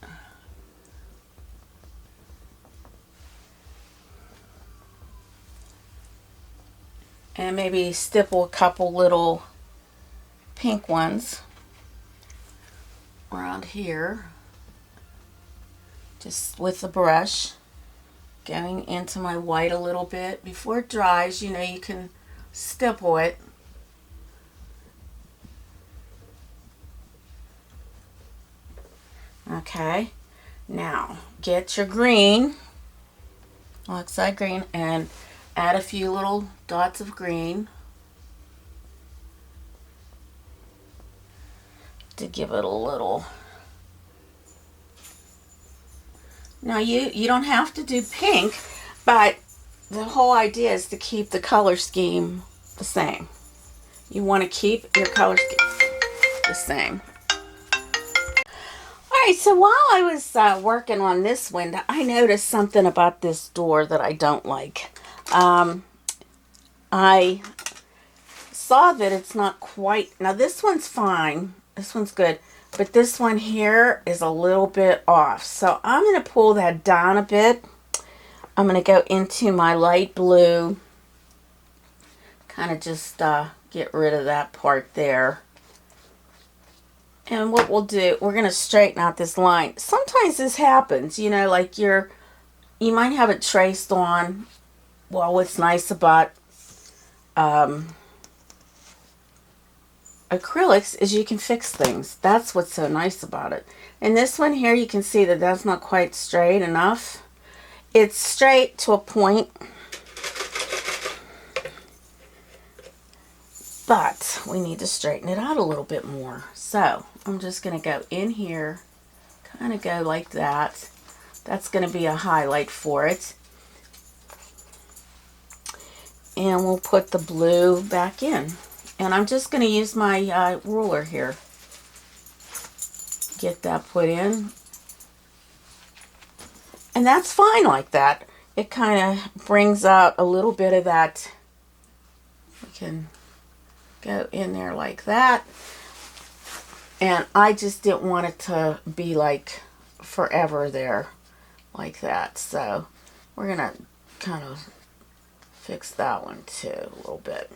And maybe stipple a couple little pink ones around here. Just with the brush, going into my white a little bit. Before it dries, you know, you can stipple it. Okay, now get your green, oxide green, and add a few little dots of green to give it a little. Now you don't have to do pink, but the whole idea is to keep the color scheme the same. You want to keep your color scheme the same. Alright, so while I was working on this window, I noticed something about this door that I don't like. I saw that it's not quite, now this one's fine, this one's good, but this one here is a little bit off. So I'm going to pull that down a bit. I'm going to go into my light blue, kind of just get rid of that part there. And what we'll do, we're going to straighten out this line. Sometimes this happens, you know, like you might have it traced on. Well, what's nice about acrylics is you can fix things. That's what's so nice about it. And this one here, you can see that that's not quite straight enough. It's straight to a point, but we need to straighten it out a little bit more. So I'm just going to go in here, kind of go like that. That's going to be a highlight for it. And we'll put the blue back in. And I'm just going to use my ruler here. Get that put in. And that's fine like that. It kind of brings out a little bit of that. We can go in there like that. And I just didn't want it to be like forever there like that. So we're going to kind of fix that one too a little bit.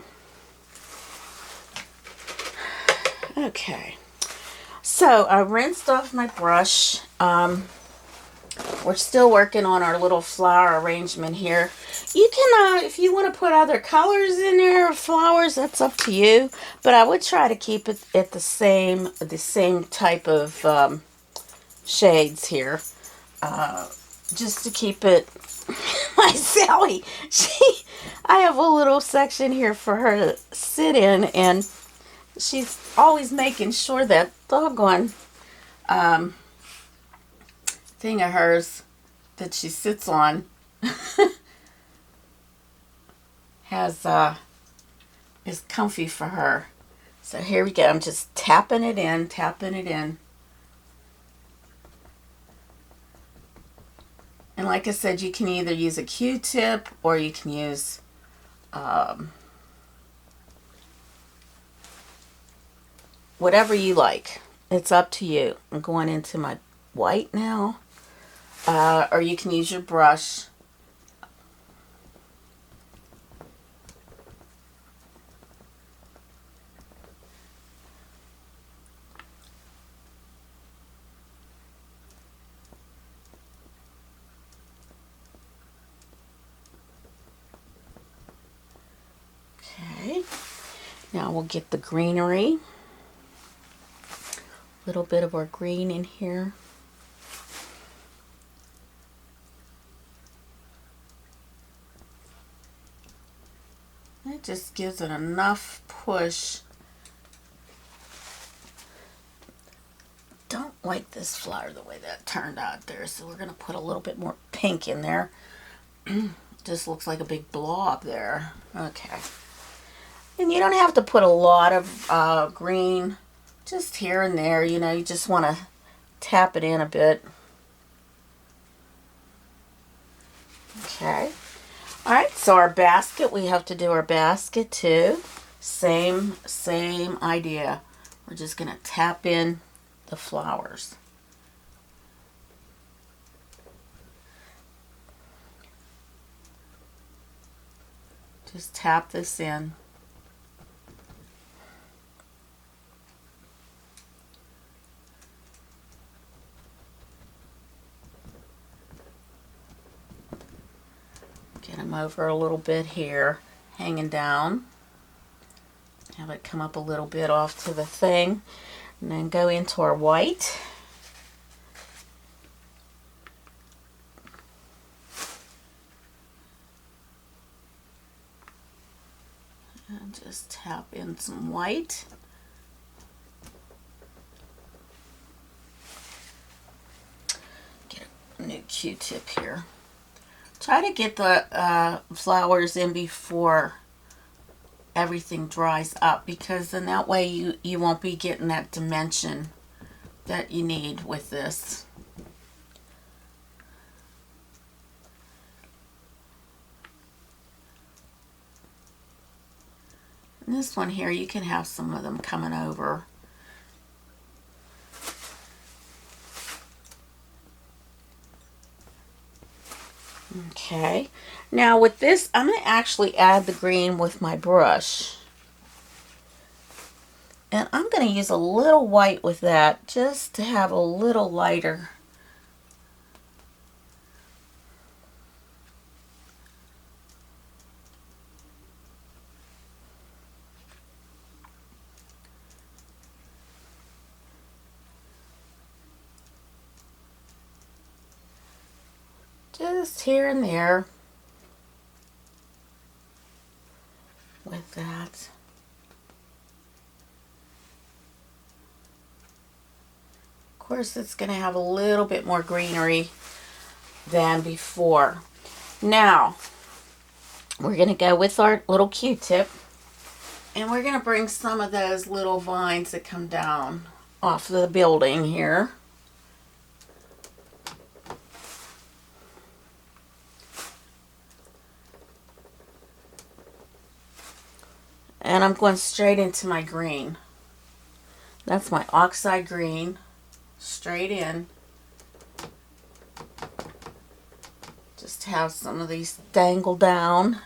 Okay, so I rinsed off my brush. We're still working on our little flower arrangement here. You can, if you want to put other colors in there, or flowers, that's up to you. But I would try to keep it at the same type of shades here, just to keep it my Sally, I have a little section here for her to sit in, and she's always making sure that doggone thing of hers that she sits on has is comfy for her. So here we go. I'm just tapping it in, tapping it in. And like I said, you can either use a Q-tip or you can use whatever you like. It's up to you. I'm going into my white now. Or you can use your brush. Okay. Now we'll get the greenery. A little bit of our green in here. It just gives it enough push. Don't like this flower the way that turned out there, so we're going to put a little bit more pink in there. Just looks like a big blob there. Okay. And you don't have to put a lot of green, just here and there, you know, you just want to tap it in a bit. Okay. All right, so our basket, we have to do our basket too. Same idea. We're just going to tap in the flowers. Just tap this in. Get them over a little bit here, hanging down. Have it come up a little bit off to the thing. And then go into our white. And just tap in some white. Get a new Q-tip here. Try to get the flowers in before everything dries up, because then that way you won't be getting that dimension that you need with this. And this one here, you can have some of them coming over. Okay, now with this, I'm going to actually add the green with my brush. And I'm going to use a little white with that, just to have a little lighter. Just here and there with that. Of course, it's going to have a little bit more greenery than before. Now, we're going to go with our little Q-tip, and we're going to bring some of those little vines that come down off the building here. And I'm going straight into my green. That's my oxide green. Straight in. Just have some of these dangle down.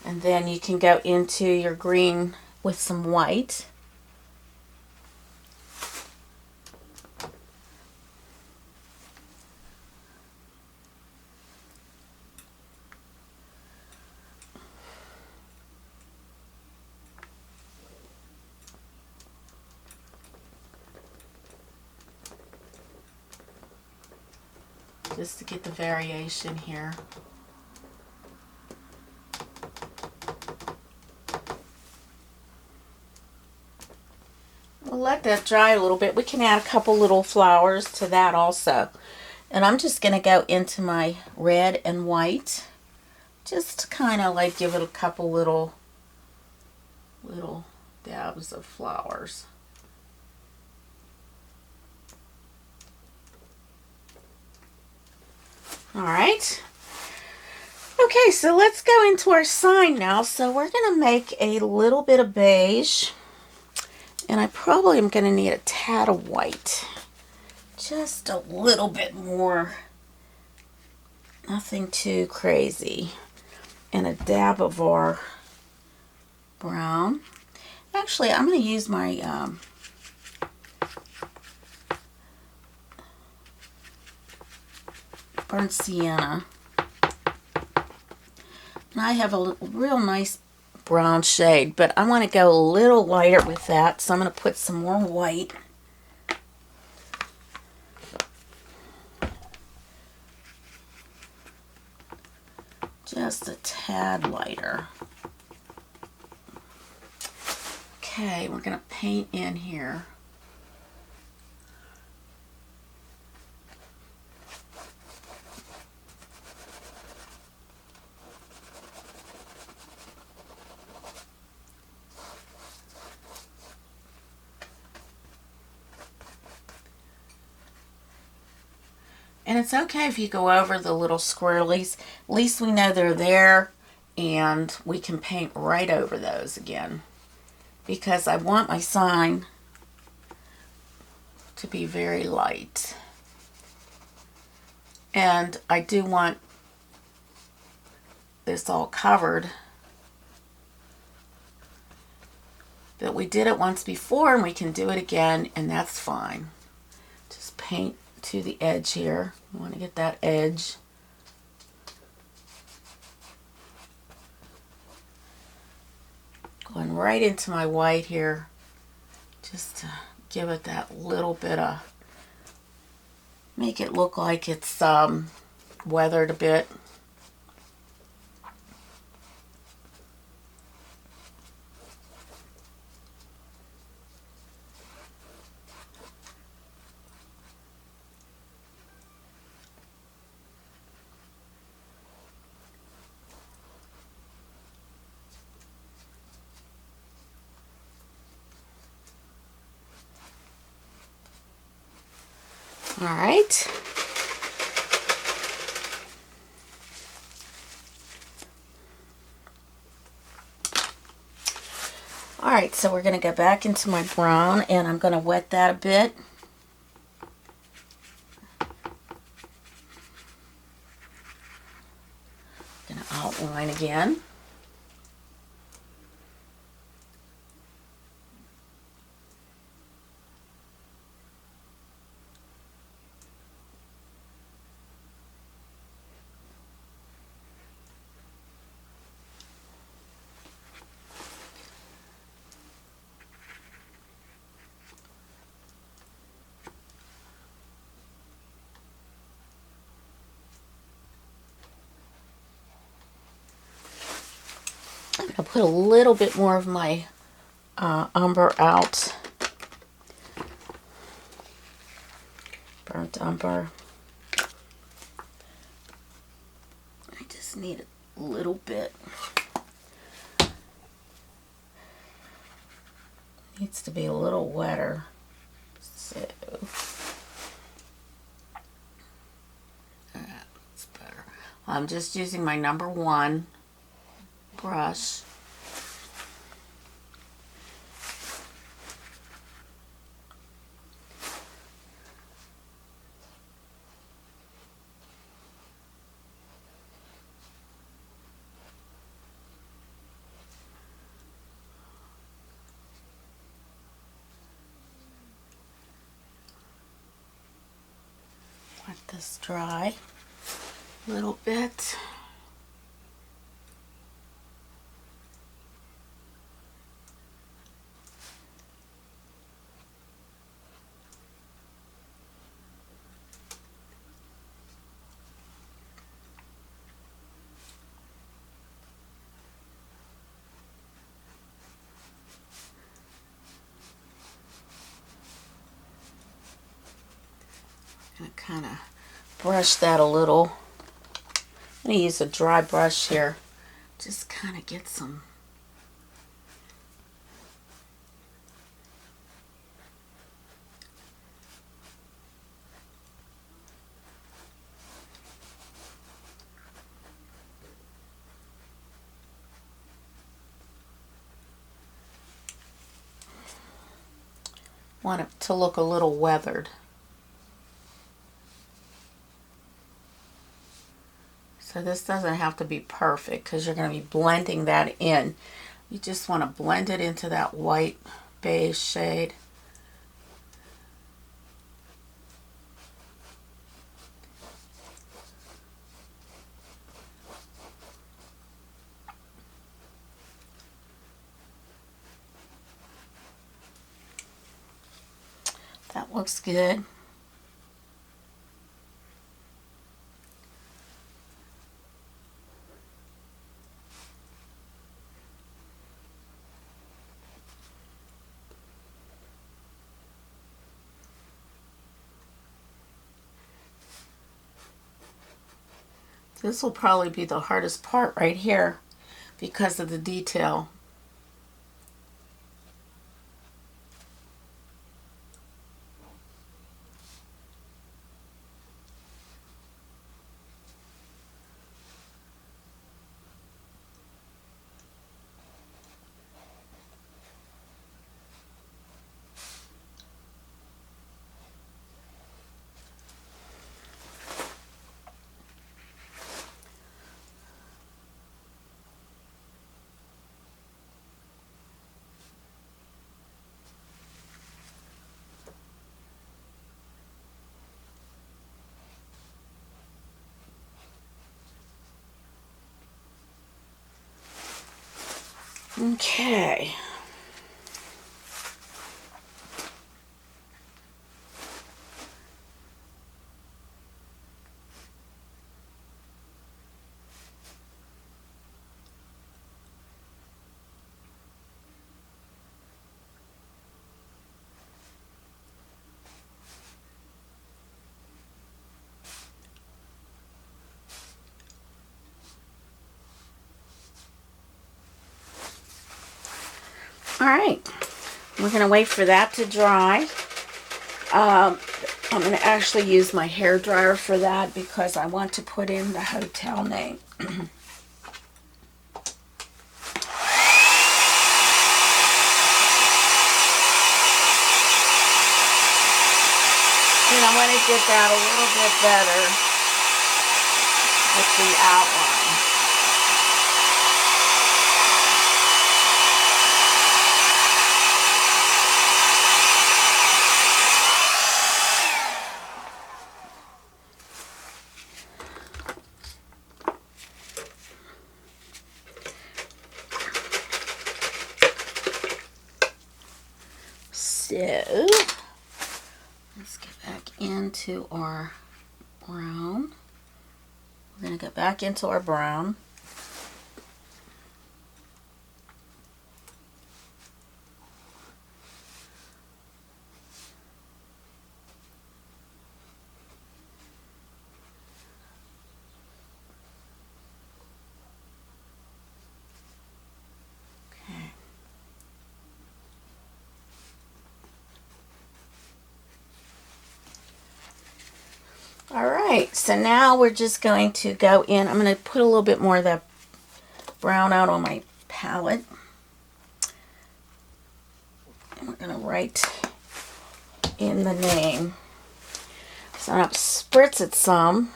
And then you can go into your green with some white. just to get the variation here. We'll let that dry a little bit. We can add a couple little flowers to that also. And I'm just going to go into my red and white, just to kind of like give it a couple little dabs of flowers. All right. Okay, so let's go into our sign now. So we're going to make a little bit of beige, and I probably am going to need a tad of white. Just a little bit more. Nothing too crazy. And a dab of our brown. Actually, I'm going to use my burnt sienna. And I have a real nice brown shade, but I want to go a little lighter with that, so I'm going to put some more white. Just a tad lighter. Okay, we're going to paint in here. And it's okay if you go over the little squirrelies. At least we know they're there, and we can paint right over those again. Because I want my sign to be very light. And I do want this all covered. But we did it once before, and we can do it again, and that's fine. Just paint to the edge here. You want to get that edge. Going right into my white here, just to give it that little bit of, make it look like it's weathered a bit. All right. All right, so we're going to go back into my brown, and I'm going to wet that a bit. Going to outline again. I'll put a little bit more of my umber out. Burnt umber. I just need a little bit. Needs to be a little wetter. So that's better. I'm just using my number 1 brush. Let this dry a little bit. I'm going to kind of brush that a little. I'm going to use a dry brush here. Just kind of get some. Want it to look a little weathered. So this doesn't have to be perfect because you're going to be blending that in. You just want to blend it into that white beige shade. That looks good. This will probably be the hardest part right here because of the detail. Okay. All right, we're going to wait for that to dry. I'm going to actually use my hair dryer for that because I want to put in the hotel name. And I want to get that a little bit better with the outline. So, let's get back into our brown. We're going to get back into our brown. Alright, so now we're just going to go in. I'm going to put a little bit more of that brown out on my palette. And we're going to write in the name. So I'm going to spritz it some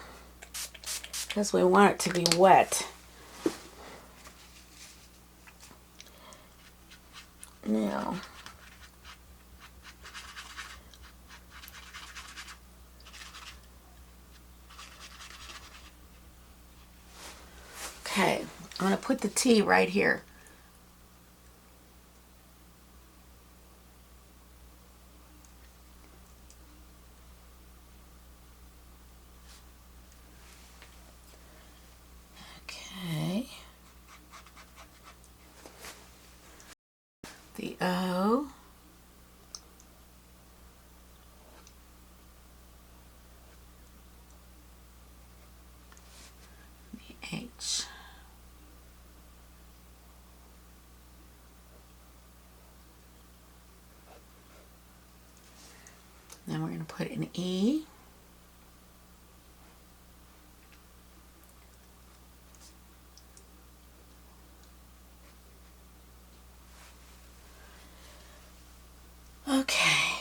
because we want it to be wet. Now, okay, I'm going to put the T right here. Okay. The O. Then we're going to put an E. Okay.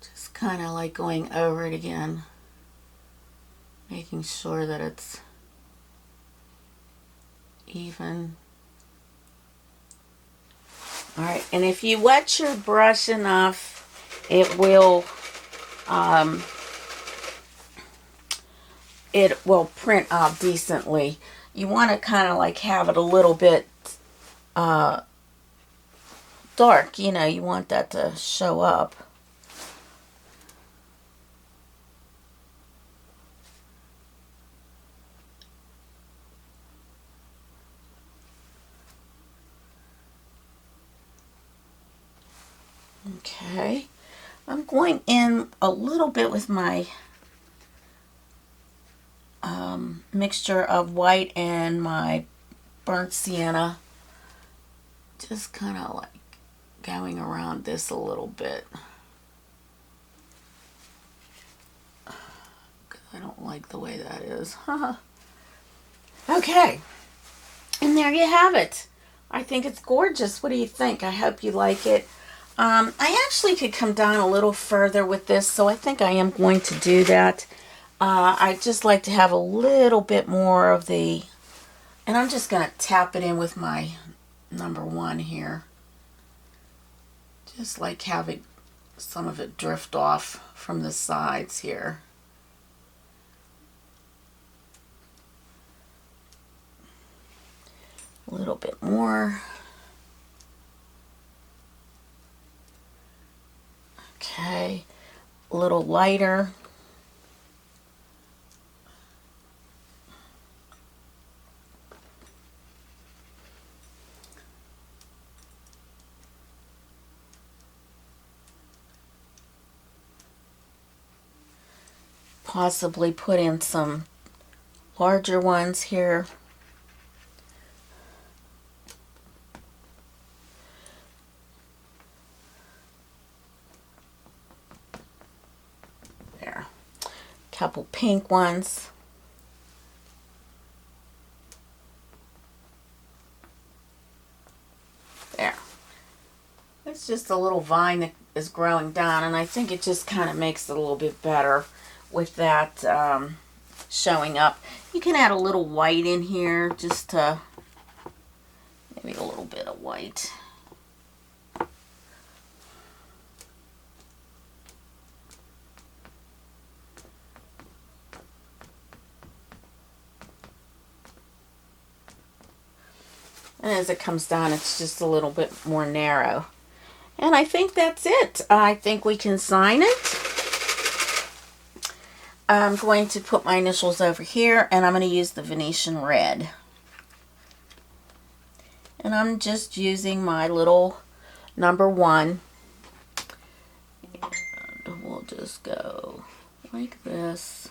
Just kind of like going over it again, making sure that it's even. All right, and if you wet your brush enough, it will print out decently. You want to kind of like have it a little bit dark, you know, you want that to show up. Okay, I'm going in a little bit with my mixture of white and my burnt sienna. Just kind of like going around this a little bit. I don't like the way that is. Okay, and there you have it. I think it's gorgeous. What do you think? I hope you like it. I actually could come down a little further with this, so I think I am going to do that. I just like to have a little bit more of the, and I'm just going to tap it in with my number 1 here. Just like having some of it drift off from the sides here. A little bit more. Okay, a little lighter. Possibly put in some larger ones here. There. Couple pink ones. There. It's just a little vine that is growing down, and I think it just kind of makes it a little bit better with that showing up. You can add a little white in here, just to maybe a little bit of white. And as it comes down, it's just a little bit more narrow. And I think that's it. I think we can sign it. I'm going to put my initials over here, and I'm going to use the Venetian Red. And I'm just using my little number 1. And we'll just go like this.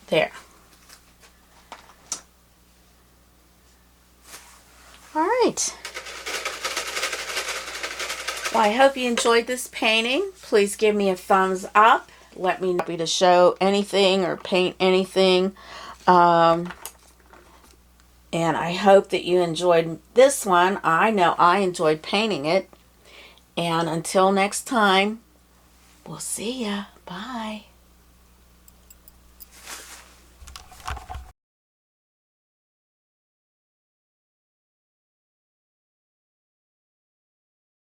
There. All right. Well, I hope you enjoyed this painting. Please give me a thumbs up. Let me know to show anything or paint anything. And I hope that you enjoyed this one. I know I enjoyed painting it. And until next time, we'll see ya. Bye.